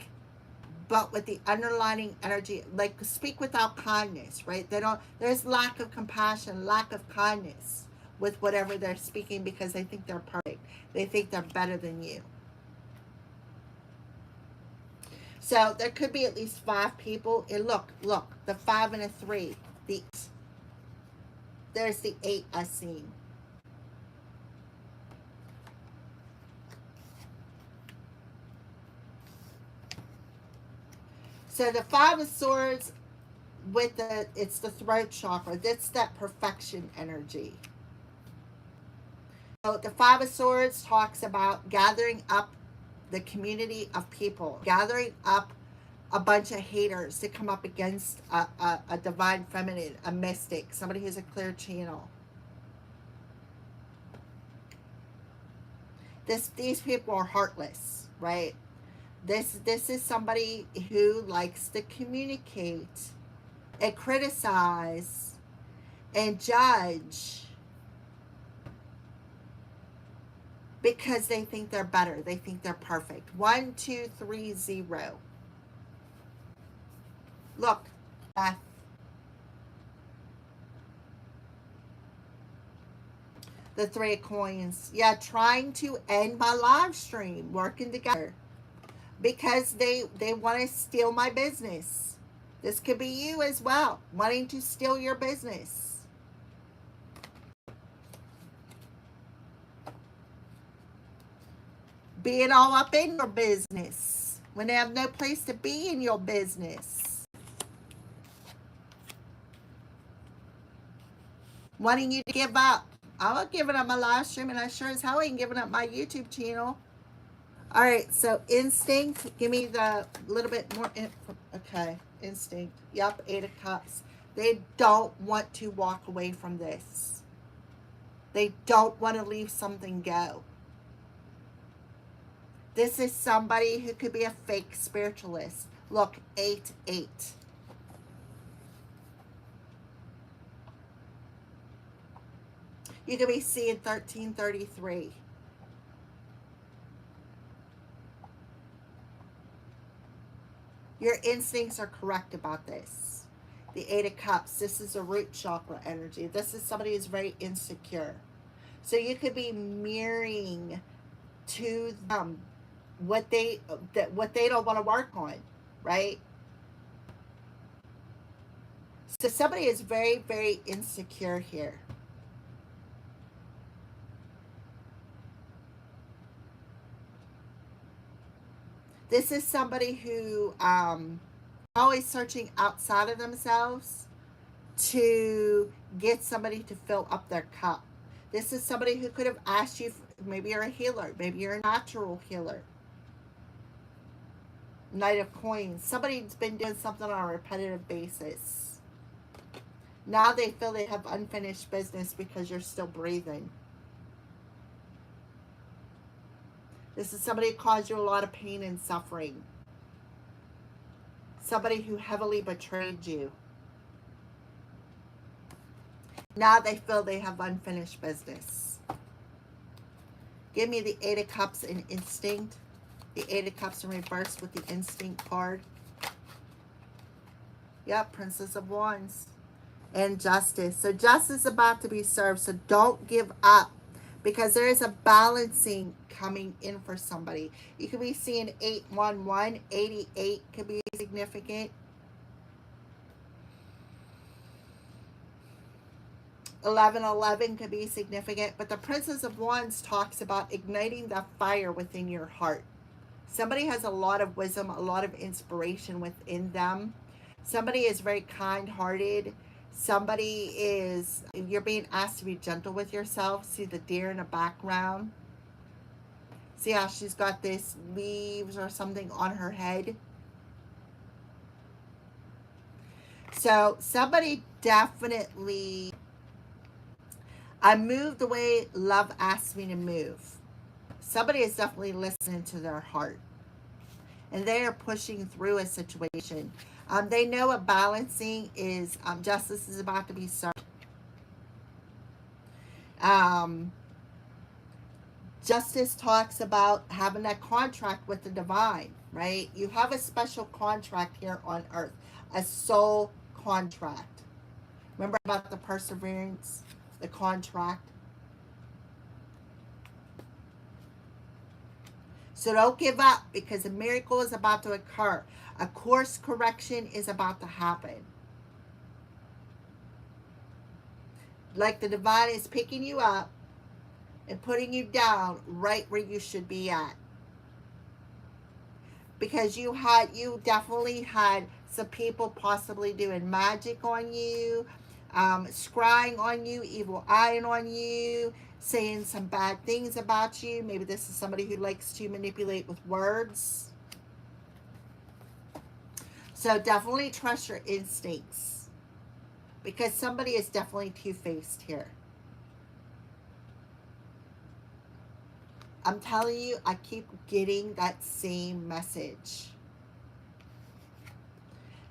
S1: but with the underlining energy, like speak without kindness, right? There's lack of compassion, lack of kindness with whatever they're speaking because they think they're perfect. They think they're better than you. So there could be at least 5 people. And look, the 5 and a 3. There's the 8 I seen. So the 5 of Swords with it's the throat chakra. That's that perfection energy. So the 5 of Swords talks about gathering up the community of people, gathering up a bunch of haters to come up against a divine feminine, a mystic, somebody who's a clear channel. These people are heartless, right? This is somebody who likes to communicate and criticize and judge because they think they're better. They think they're perfect. 1, 2, 3, 0. Look, Beth. The 3 of Coins. Yeah, trying to end my live stream, working together. Because they want to steal my business. This could be you as well, wanting to steal your business. Being all up in your business when they have no place to be in your business. Wanting you to give up. I'm not giving up my live stream, and I sure as hell ain't giving up my YouTube channel. All right, so instinct, give me the little bit more. Okay, instinct. Yep, Eight of Cups. They don't want to walk away from this. They don't want to leave something go. This is somebody who could be a fake spiritualist. Look, 8-8. You could be seeing 1333. Your instincts are correct about this. The Eight of Cups, this is a root chakra energy. This is somebody who's very insecure. So you could be mirroring to them what they don't want to work on, right? So somebody is very, very insecure here. This is somebody who always searching outside of themselves to get somebody to fill up their cup. This is somebody who could have asked you, maybe you're a healer, maybe you're a natural healer. Knight of Coins. Somebody's been doing something on a repetitive basis. Now they feel they have unfinished business because you're still breathing. This is somebody who caused you a lot of pain and suffering. Somebody who heavily betrayed you. Now they feel they have unfinished business. Give me the Eight of Cups in instinct. The Eight of Cups in reverse with the instinct card. Yep, Princess of Wands. And Justice. So justice is about to be served. So don't give up, because there is a balancing coming in for somebody. You could be seeing 811. 88 could be significant. 1111 could be significant. But the Princess of Wands talks about igniting the fire within your heart. Somebody has a lot of wisdom, a lot of inspiration within them. Somebody is very kind-hearted. Somebody is, you're being asked to be gentle with yourself. See the deer in the background? See how she's got this leaves or something on her head? So somebody definitely, I move the way love asks me to move. Somebody is definitely listening to their heart. And they are pushing through a situation. They know a balancing is, justice is about to be served. Justice talks about having that contract with the divine, right? You have a special contract here on earth, a soul contract. Remember about the perseverance, the contract? So don't give up, because a miracle is about to occur. A course correction is about to happen. Like the divine is picking you up and putting you down right where you should be at. Because you definitely had some people possibly doing magic on you, scrying on you, evil eyeing on you, saying some bad things about you. Maybe this is somebody who likes to manipulate with words. So definitely trust your instincts, because somebody is definitely two-faced here. I'm telling you, I keep getting that same message.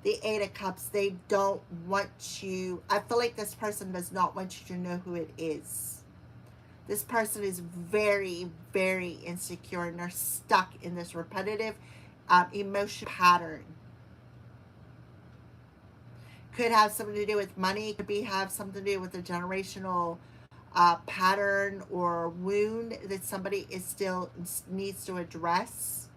S1: The Eight of Cups, they don't want you. I feel like this person does not want you to know who it is. This person is very, very insecure, and they're stuck in this repetitive emotion pattern. Could have something to do with money. Could have something to do with a generational pattern or wound that somebody is still needs to address.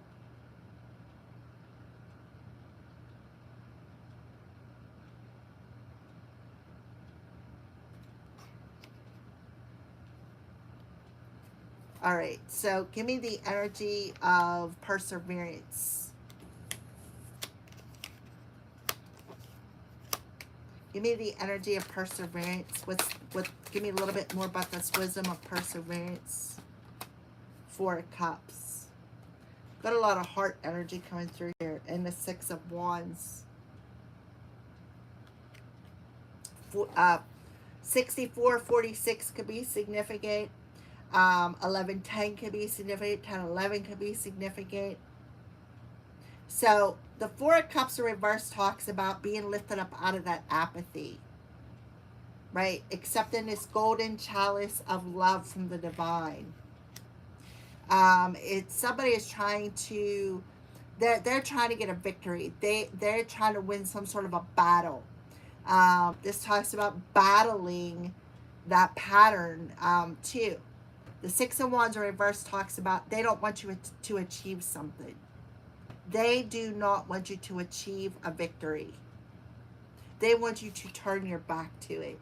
S1: All right, so give me the energy of perseverance. Give me the energy of perseverance. Give me a little bit more about this wisdom of perseverance. Four of Cups. Got a lot of heart energy coming through here. And the Six of Wands. 6446 could be significant. 1110 could be significant. 1011 could be significant. So the Four of Cups in reverse talks about being lifted up out of that apathy, right? Accepting this golden chalice of love from the divine. It's somebody is trying to, they're trying to get a victory. They're trying to win some sort of a battle. This talks about battling that pattern too. The Six of Wands in reverse talks about they don't want you to achieve something. They do not want you to achieve a victory. They want you to turn your back to it.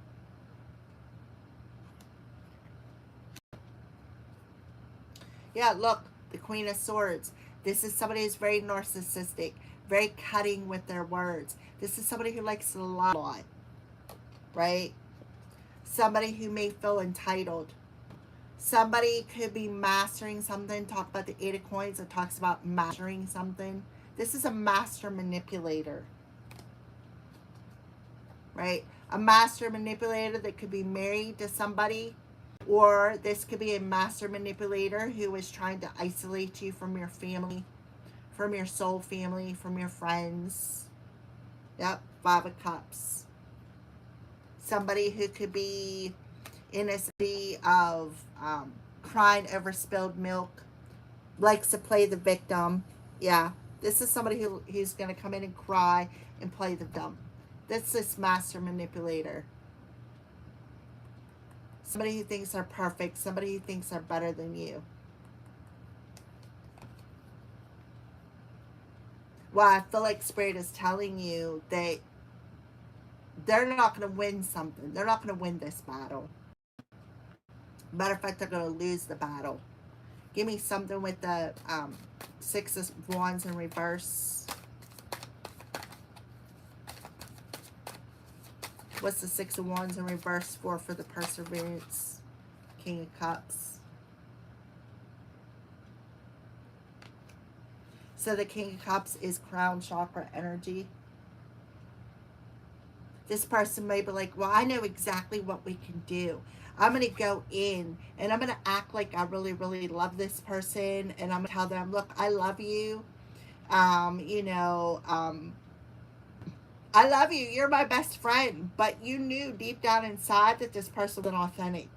S1: Yeah, look, the Queen of Swords. This is somebody who's very narcissistic, very cutting with their words. This is somebody who likes to lie a lot, right? Somebody who may feel entitled. Somebody could be mastering something. Talk about the Eight of Coins. It talks about mastering something. This is a master manipulator, right? A master manipulator that could be married to somebody, or this could be a master manipulator who is trying to isolate you from your family, from your soul family, from your friends. Yep, Five of Cups. Somebody who could be in a state of crying over spilled milk, likes to play the victim. Yeah, this is somebody who's going to come in and cry and play the dumb. That's this master manipulator. Somebody who thinks they're perfect. Somebody who thinks they're better than you. Well, I feel like Spirit is telling you that they're not going to win something. They're not going to win this battle. Matter of fact, they're going to lose the battle. Give me something with the Six of Wands in reverse. What's the Six of Wands in reverse for the Perseverance? King of Cups. So the King of Cups is crown chakra energy. This person may be like, well, I know exactly what we can do. I'm going to go in and I'm going to act like I really, really love this person. And I'm going to tell them, look, I love you. I love you. You're my best friend. But you knew deep down inside that this person was authentic.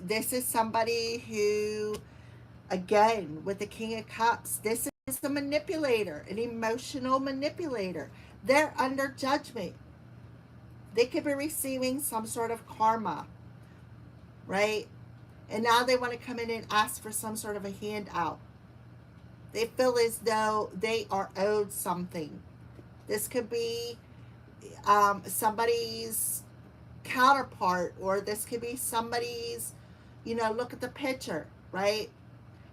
S1: This is somebody who, again, with the King of Cups, this is a manipulator, an emotional manipulator. They're under judgment. They could be receiving some sort of karma, right? And now they want to come in and ask for some sort of a handout. They feel as though they are owed something. This could be somebody's counterpart, or this could be somebody's, look at the picture, right?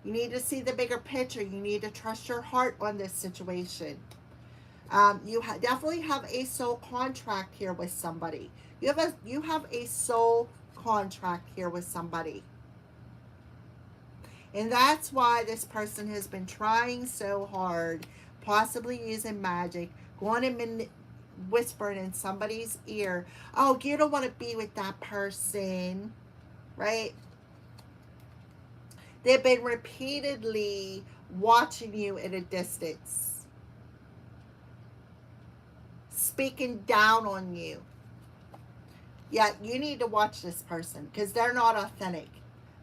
S1: You need to see the bigger picture. You need to trust your heart on this situation. You definitely have a soul contract here with somebody. You have a soul contract here with somebody. And that's why this person has been trying so hard, possibly using magic, going and whispering in somebody's ear, oh, you don't want to be with that person, right? They've been repeatedly watching you at a distance, speaking down on you. Yeah, you need to watch this person because they're not authentic.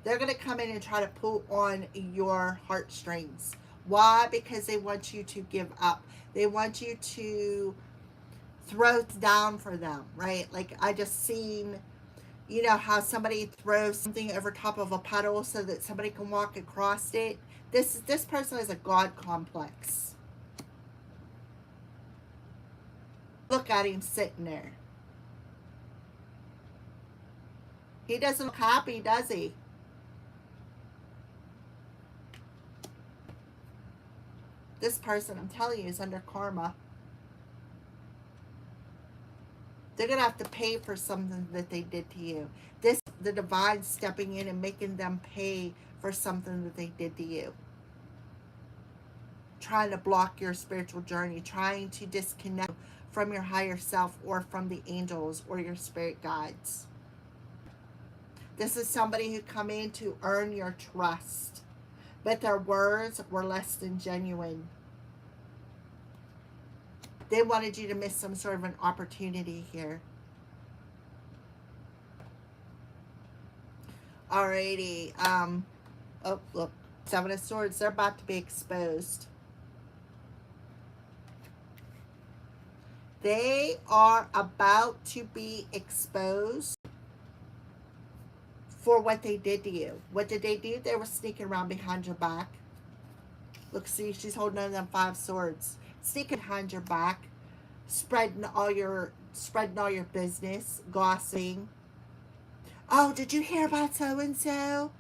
S1: They're going to come in and try to pull on your heartstrings. Why? Because they want you to give up. They want you to throw down for them, right? Like I just seen, how somebody throws something over top of a puddle so that somebody can walk across it. This person has a God complex. Look at him sitting there. He doesn't look happy, does he? This person, I'm telling you, is under karma. They're going to have to pay for something that they did to you. the divine stepping in and making them pay for something that they did to you. Trying to block your spiritual journey, trying to disconnect from your higher self or from the angels or your spirit guides. This is somebody who come in to earn your trust, but their words were less than genuine. They wanted you to miss some sort of an opportunity here. Alrighty. Oh, look. Seven of Swords. They're about to be exposed. They are about to be exposed for what they did to you. What did they do? They were sneaking around behind your back. Look, see, she's holding on to them 5 swords. Sneaking behind your back, spreading all your business, gossiping. Oh, did you hear about so and so?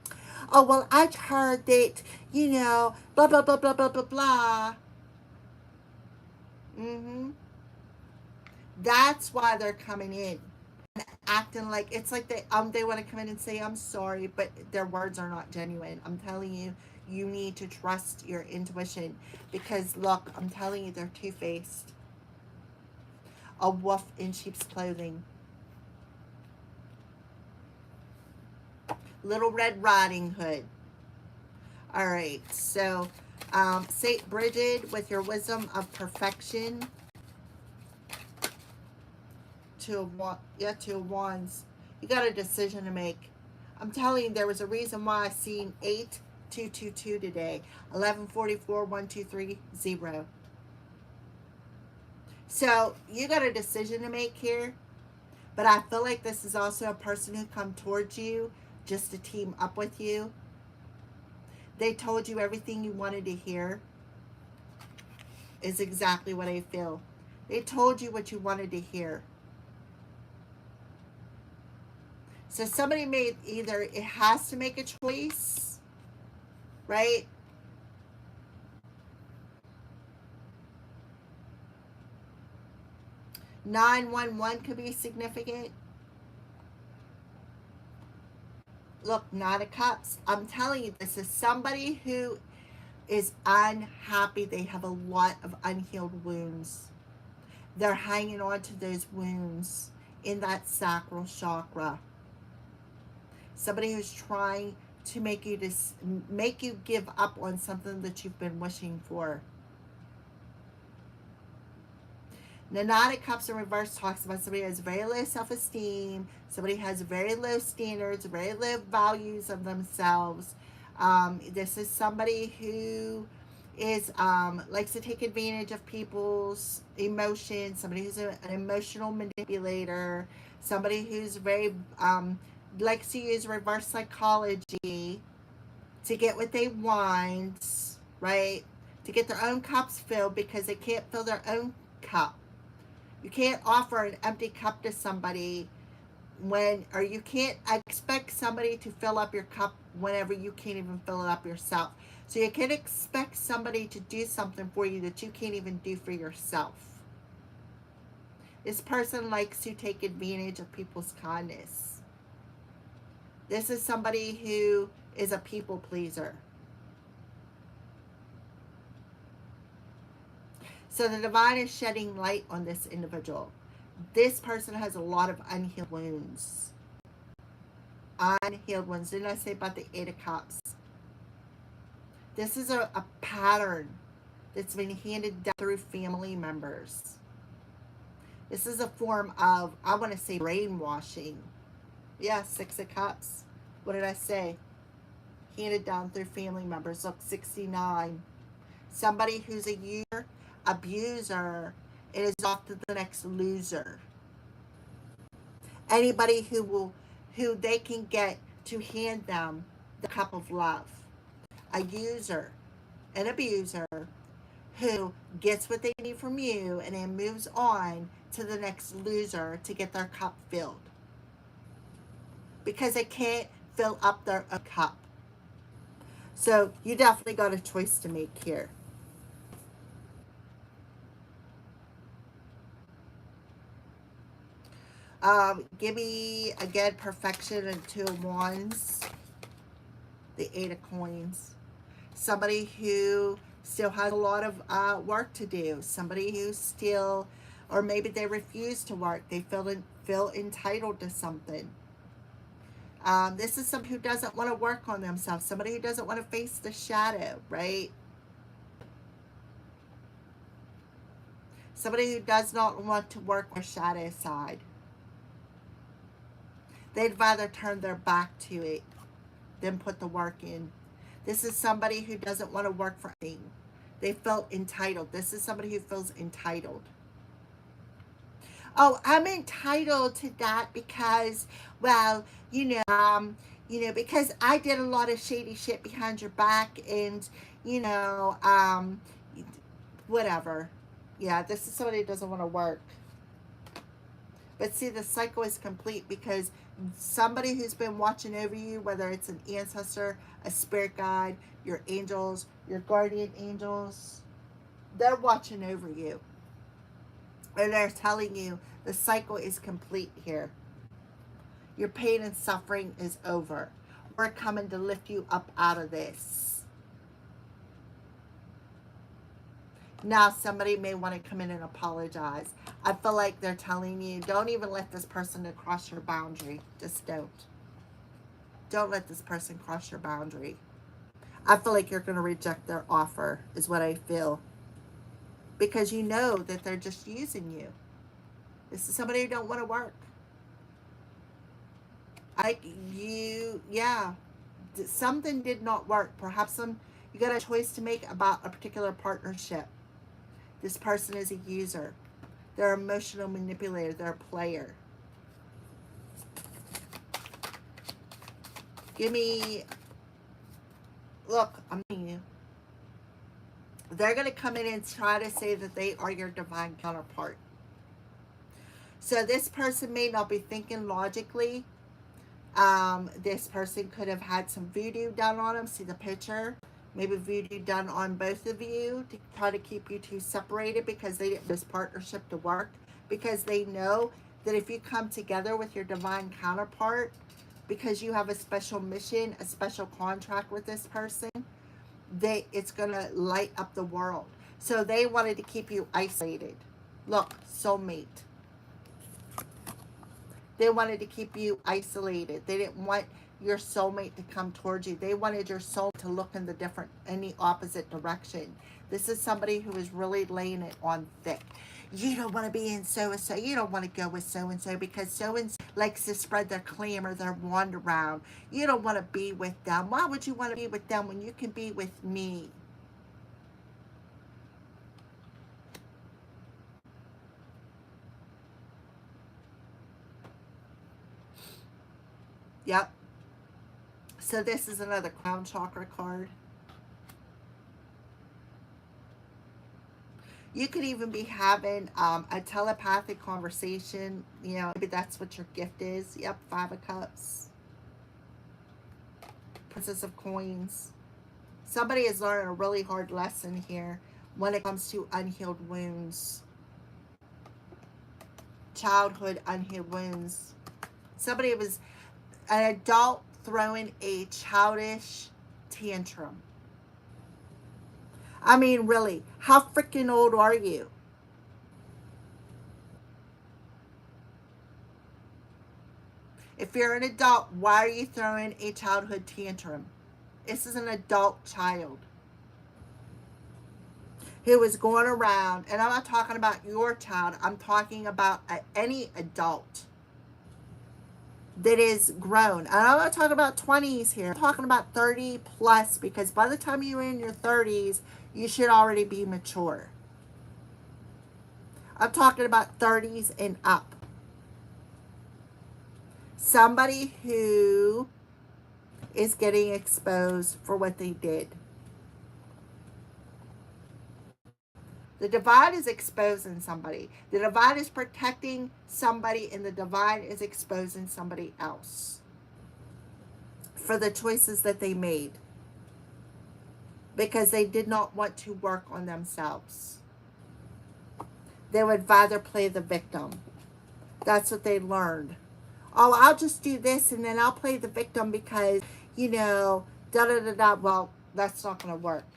S1: Oh, well, I heard that, you know, blah blah blah blah blah blah blah. That's why they're coming in, acting like it's like they want to come in and say I'm sorry, but their words are not genuine. I'm telling you, you need to trust your intuition, because look, I'm telling you, they're two-faced. A wolf in sheep's clothing. Little Red Riding Hood. All right, so Saint Bridget, with your wisdom of perfection. Two of Wands. You got a decision to make. I'm telling you, there was a reason why I seen 8222 today. 1144 123 0. So you got a decision to make here, but I feel like this is also a person who come towards you just to team up with you. They told you everything you wanted to hear, is exactly what I feel. They told you what you wanted to hear. So somebody made either, it has to make a choice, right? (911) could be significant. Look, Nine of Cups. I'm telling you, this is somebody who is unhappy. They have a lot of unhealed wounds. They're hanging on to those wounds in that sacral chakra. Somebody who's trying to make you give up on something that you've been wishing for. The Nine of Cups in reverse talks about somebody who has very low self-esteem, somebody who has very low standards, very low values of themselves. This is somebody who is likes to take advantage of people's emotions, somebody who's an emotional manipulator, somebody who's very likes to use reverse psychology to get what they want, right? To get their own cups filled because they can't fill their own cup. You can't offer an empty cup to somebody or you can't expect somebody to fill up your cup whenever you can't even fill it up yourself. So you can't expect somebody to do something for you that you can't even do for yourself. This person likes to take advantage of people's kindness. This is somebody who is a people pleaser. So the divine is shedding light on this individual. This person has a lot of unhealed wounds. Unhealed wounds. Didn't I say about the 8 of Cups? This is a pattern that's been handed down through family members. This is a form of, I want to say, brainwashing. Yeah, 6 of Cups. What did I say? Handed down through family members. Look, 69. Somebody who's a user, abuser, is off to the next loser. Anybody who they can get to hand them the cup of love. A user, an abuser, who gets what they need from you and then moves on to the next loser to get their cup filled. Because they can't fill up their own cup. So you definitely got a choice to make here. Give me, again, perfection and 2 of Wands. The 8 of Coins. Somebody who still has a lot of work to do. Somebody who still, or maybe they refuse to work. They feel entitled to something. This is somebody who doesn't want to work on themselves. Somebody who doesn't want to face the shadow, right? Somebody who does not want to work their shadow side. They'd rather turn their back to it than put the work in. This is somebody who doesn't want to work for anything. They feel entitled. This is somebody who feels entitled. Oh, I'm entitled to that because, well, because I did a lot of shady shit behind your back, and whatever. Yeah, this is somebody who doesn't want to work. But see, the cycle is complete because somebody who's been watching over you, whether it's an ancestor, a spirit guide, your angels, your guardian angels, they're watching over you. And they're telling you the cycle is complete here. Your pain and suffering is over. We're coming to lift you up out of this. Now, somebody may want to come in and apologize. I feel like they're telling you, don't even let this person cross your boundary. Just don't. Don't let this person cross your boundary. I feel like you're going to reject their offer, is what I feel. Because you know that they're just using you. This is somebody who don't want to work. Something did not work. Perhaps you got a choice to make about a particular partnership. This person is a user. They're an emotional manipulator. They're a player. Look, I'm telling you. They're going to come in and try to say that they are your divine counterpart. So this person may not be thinking logically. This person could have had some voodoo done on them. See the picture? Maybe voodoo done on both of you to try to keep you two separated because they didn't want this partnership to work. Because they know that if you come together with your divine counterpart, because you have a special mission, a special contract with this person, it's going to light up the world. So they wanted to keep you isolated. Look, soulmate. They wanted to keep you isolated. They didn't want your soulmate to come towards you. They wanted your soul to look in the opposite direction. This is somebody who is really laying it on thick. You don't want to be in so-and-so. You don't want to go with so-and-so because so-and-so likes to spread their claim or their wand around. You don't want to be with them. Why would you want to be with them when you can be with me? Yep. So this is another crown chakra card. You could even be having a telepathic conversation. Maybe that's what your gift is. Yep, 5 of Cups. Princess of Coins. Somebody is learning a really hard lesson here when it comes to unhealed wounds. Childhood unhealed wounds. Somebody was an adult throwing a childish tantrum. I mean, really, how freaking old are you? If you're an adult, why are you throwing a childhood tantrum? This is an adult child who is going around, and I'm not talking about your child, I'm talking about any adult that is grown. And I'm not talking about 20s here. I'm talking about 30 plus, because by the time you're in your 30s, you should already be mature. I'm talking about 30s and up. Somebody who is getting exposed for what they did. The divine is exposing somebody. The divine is protecting somebody, and the divine is exposing somebody else for the choices that they made, because they did not want to work on themselves. They would rather play the victim. That's what they learned. Oh, I'll just do this and then I'll play the victim because, you know, da da da da. Well, that's not going to work.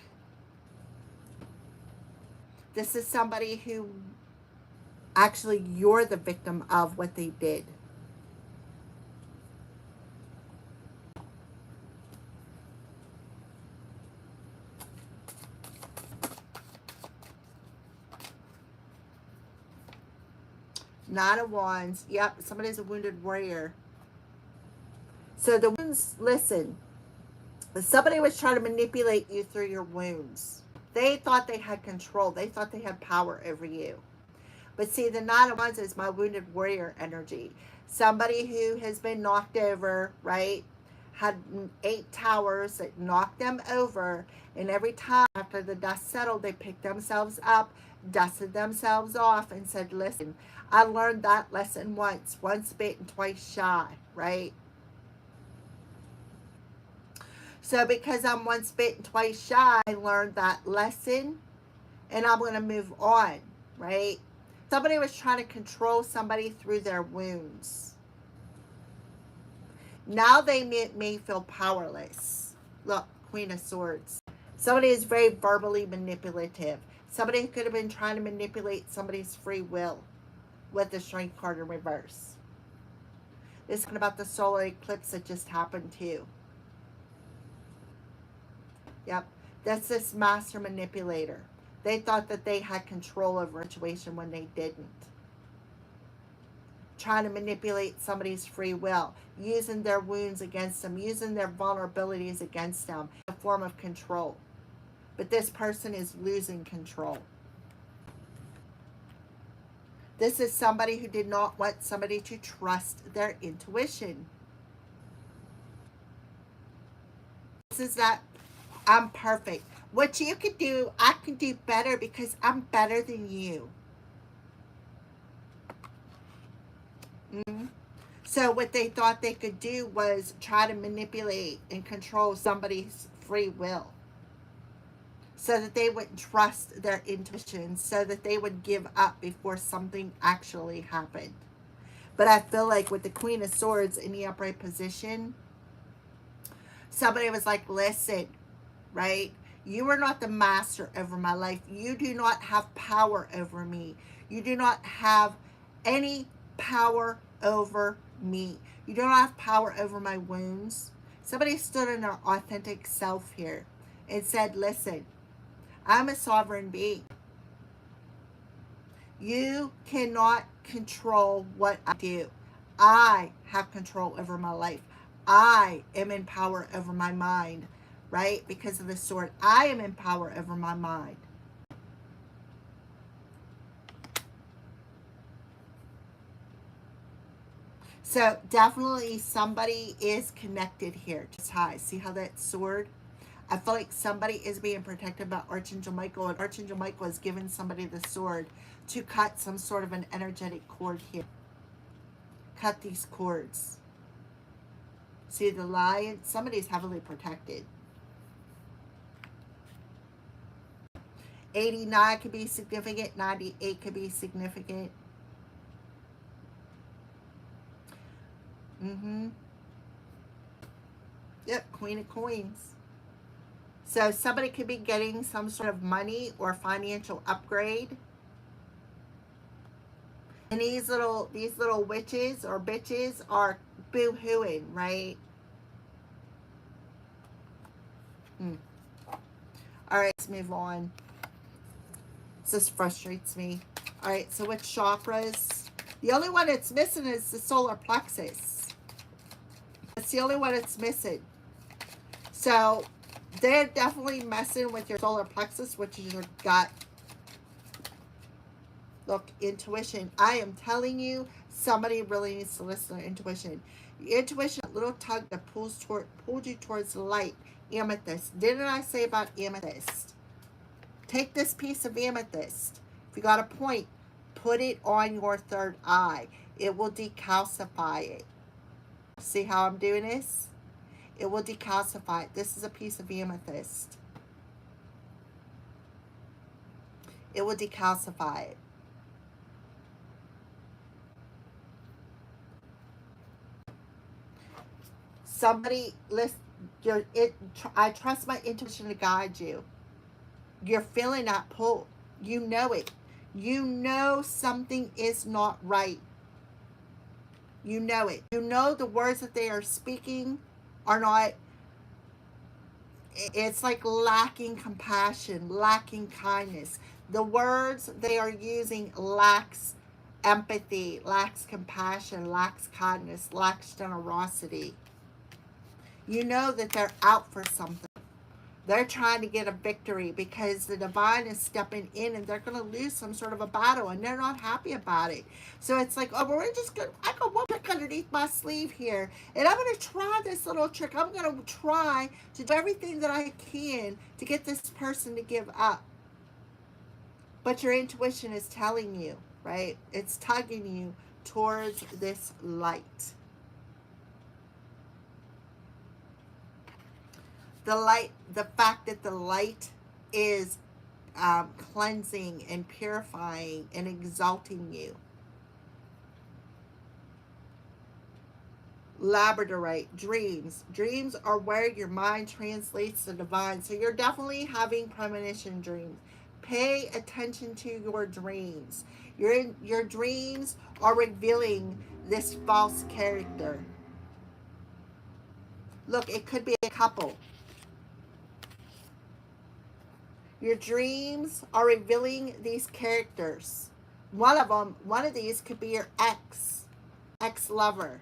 S1: This is somebody who actually you're the victim of what they did. Nine of Wands. Yep, somebody's a wounded warrior. So the wounds, listen, somebody was trying to manipulate you through your wounds. They thought they had control. They thought they had power over you. But see, the Nine of Wands is my wounded warrior energy. Somebody who has been knocked over, right? Had 8 towers that knocked them over. And every time after the dust settled, they picked themselves up, dusted themselves off, and said, listen, I learned that lesson once bitten, twice shy, right? So because I'm once bitten, twice shy, I learned that lesson and I'm going to move on, right? Somebody was trying to control somebody through their wounds. Now they may feel powerless. Look, Queen of Swords. Somebody is very verbally manipulative. Somebody could have been trying to manipulate somebody's free will with the Strength card in reverse. This is about the solar eclipse that just happened too. Yep. That's this master manipulator. They thought that they had control over a situation when they didn't. Trying to manipulate somebody's free will, using their wounds against them, using their vulnerabilities against them, a form of control. But this person is losing control. This is somebody who did not want somebody to trust their intuition. This is that I'm perfect. What you can do, I can do better because I'm better than you. So what they thought they could do was try to manipulate and control somebody's free will so that they wouldn't trust their intuition, so that they would give up before something actually happened. But I feel like with the Queen of Swords in the upright position, somebody was like, listen, right? You are not the master over my life. You do not have power over me. You do not have any power over me. You do not have power over my wounds. Somebody stood in their authentic self here and said, listen, I'm a sovereign being. You cannot control what I do. I have control over my life. I am in power over my mind, right? Because of the sword. I am in power over my mind. So definitely somebody is connected here. Just high. See how that sword? I feel like somebody is being protected by Archangel Michael, and Archangel Michael has given somebody the sword to cut some sort of an energetic cord here. Cut these cords. See the lion? Somebody's heavily protected. 89 could be significant. 98 could be significant. Yep, Queen of Coins. So somebody could be getting some sort of money or financial upgrade. And these little witches or bitches are boo-hooing, right? All right, let's move on. This frustrates me. All right, so with chakras, the only one that's missing is the solar plexus. That's the only one that's missing. So they're definitely messing with your solar plexus, which is your gut. Look, intuition. I am telling you, somebody really needs to listen to their intuition. Your intuition, that little tug that pulled you towards the light. Amethyst. Didn't I say about amethyst? Take this piece of amethyst. If you got a point, put it on your third eye. It will decalcify it. See how I'm doing this? It will decalcify it. This is a piece of amethyst. It will decalcify it. Somebody, listen, I trust my intuition to guide you. You're feeling that pull. You know it. You know something is not right. You know it. You know the words that they are speaking are not, it's like lacking compassion, lacking kindness. The words they are using lacks empathy, lacks compassion, lacks kindness, lacks generosity. You know that they're out for something. They're trying to get a victory because the divine is stepping in and they're going to lose some sort of a battle and they're not happy about it. So it's like, oh, we're just going to, I got one trick underneath my sleeve here and I'm going to try this little trick. I'm going to try to do everything that I can to get this person to give up. But your intuition is telling you, right? It's tugging you towards this light. The light, the fact that the light is cleansing and purifying and exalting you. Labradorite, dreams. Dreams are where your mind translates the divine. So you're definitely having premonition dreams. Pay attention to your dreams. Your dreams are revealing this false character. Look, it could be a couple. Your dreams are revealing these characters. One of these could be your ex-lover.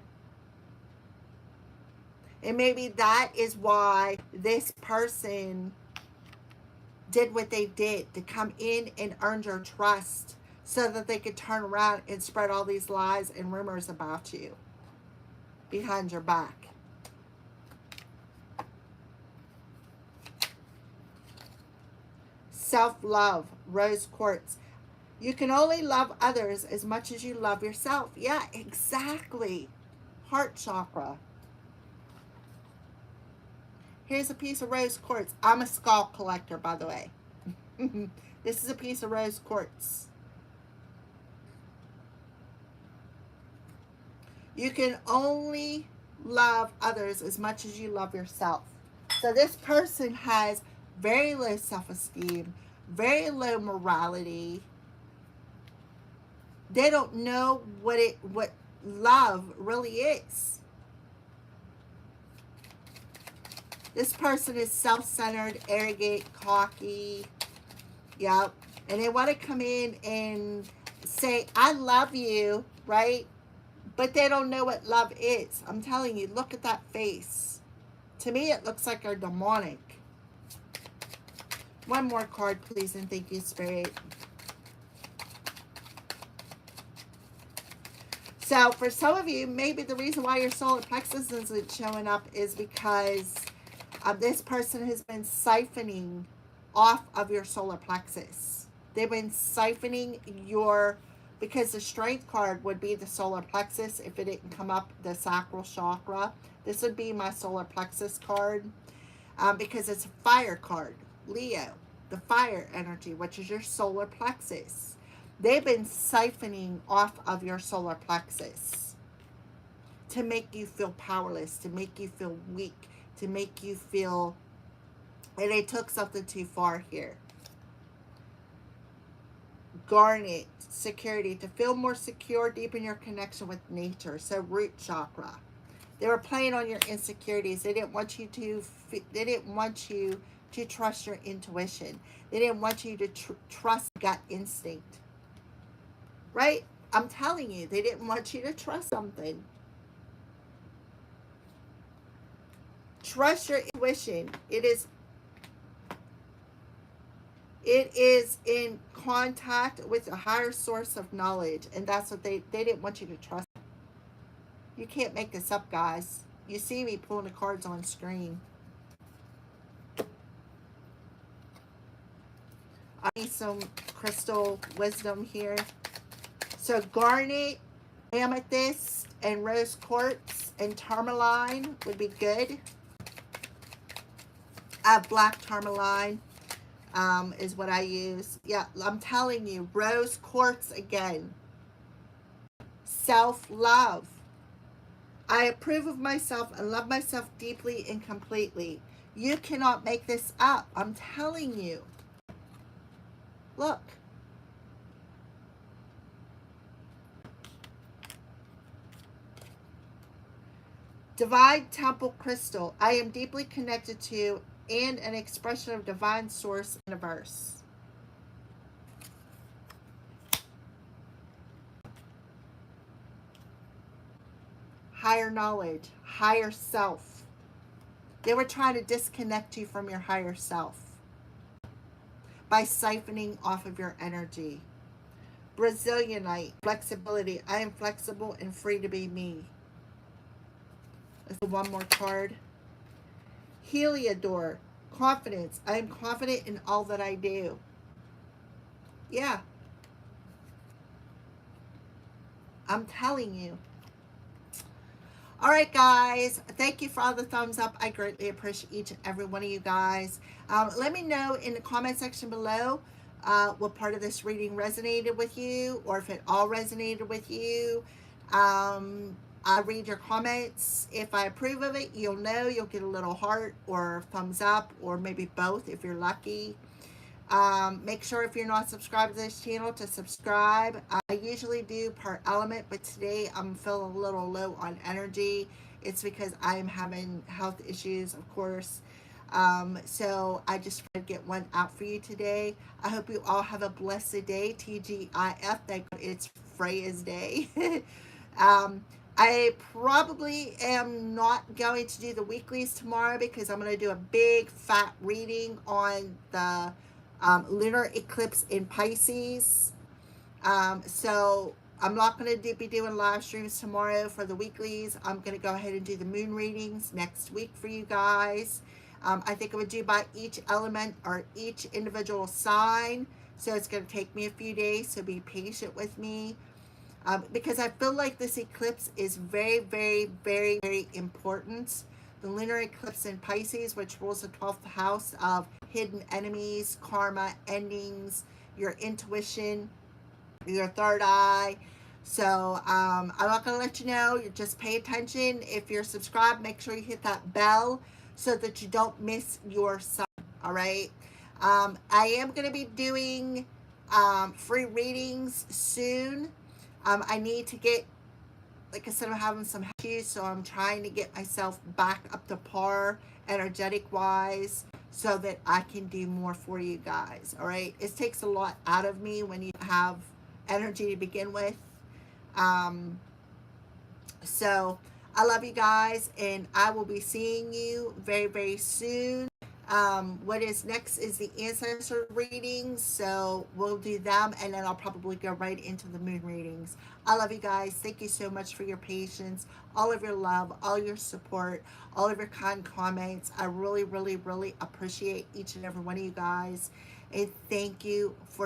S1: And maybe that is why this person did what they did, to come in and earn your trust so that they could turn around and spread all these lies and rumors about you behind your back. Self-love, rose quartz. You can only love others as much as you love yourself. Yeah, exactly. Heart chakra. Here's a piece of rose quartz. I'm a skull collector, by the way. This is a piece of rose quartz. You can only love others as much as you love yourself. So this person has very low self-esteem, very low morality. They don't know what love really is. This person is self-centered, arrogant, cocky. Yep. And they want to come in and say, I love you, right? But they don't know what love is. I'm telling you, look at that face. To me, it looks like they're demonic. One more card, please, and thank you, Spirit. So for some of you, maybe the reason why your solar plexus isn't showing up is because this person has been siphoning off of your solar plexus. They've been siphoning your, because the strength card would be the solar plexus if it didn't come up, the sacral chakra. This would be my solar plexus card because it's a fire card. Leo, the fire energy, which is your solar plexus. They've been siphoning off of your solar plexus to make you feel powerless, to make you feel weak, to make you feel, and they took something too far here. Garnet, security, to feel more secure, deepen your connection with nature. So root chakra. They were playing on your insecurities. They didn't want you to trust your intuition. They didn't want you to trust gut instinct. Right? I'm telling you, they didn't want you to trust something. Trust your intuition. It is in contact with a higher source of knowledge, and that's what they didn't want you to trust. You can't make this up, guys. You see me pulling the cards on screen. I need some crystal wisdom here. So garnet, amethyst, and rose quartz and tourmaline would be good. Black tourmaline is what I use. Yeah, I'm telling you, rose quartz again. Self-love. I approve of myself and love myself deeply and completely. You cannot make this up. I'm telling you. Look. Divine Temple Crystal. I am deeply connected to and an expression of divine source universe. Higher knowledge, higher self. They were trying to disconnect you from your higher self by siphoning off of your energy. Brazilianite, flexibility. I am flexible and free to be me. Let's do one more card. Heliodor, confidence. I am confident in all that I do. Yeah, I'm telling you. All right, guys. Thank you for all the thumbs up. I greatly appreciate each and every one of you guys. Let me know in the comment section below what part of this reading resonated with you, or if it all resonated with you. I read your comments. If I approve of it, you'll know. You'll get a little heart or thumbs up, or maybe both if you're lucky. Make sure if you're not subscribed to this channel to subscribe. I usually do per element, but today I'm feeling a little low on energy. It's because I'm having health issues, of course. So I just want to get one out for you today. I hope you all have a blessed day. TGIF, thank God it's Freya's Day. I probably am not going to do the weeklies tomorrow because I'm going to do a big fat reading on the lunar eclipse in Pisces. So I'm not going to be doing live streams tomorrow for the weeklies. I'm going to go ahead and do the moon readings next week for you guys. I think I would do by each element or each individual sign. So it's going to take me a few days, so be patient with me. Because I feel like this eclipse is very, very, very, very important. The lunar eclipse in Pisces, which rules the 12th house of hidden enemies, karma, endings, your intuition, your third eye. So I'm not going to let you know. You just pay attention. If you're subscribed, make sure you hit that bell so that you don't miss your sign. All right. I am going to be doing free readings soon. I need to get, like I said, I'm having some issues, so I'm trying to get myself back up to par energetic wise so that I can do more for you guys. All right. It takes a lot out of me when you have energy to begin with. So I love you guys, and I will be seeing you very, very soon. What is next is the ancestor readings, so we'll do them, and then I'll probably go right into the moon readings. I love you guys. Thank you so much for your patience, all of your love, all your support, all of your kind comments. I really, really, really appreciate each and every one of you guys, and thank you for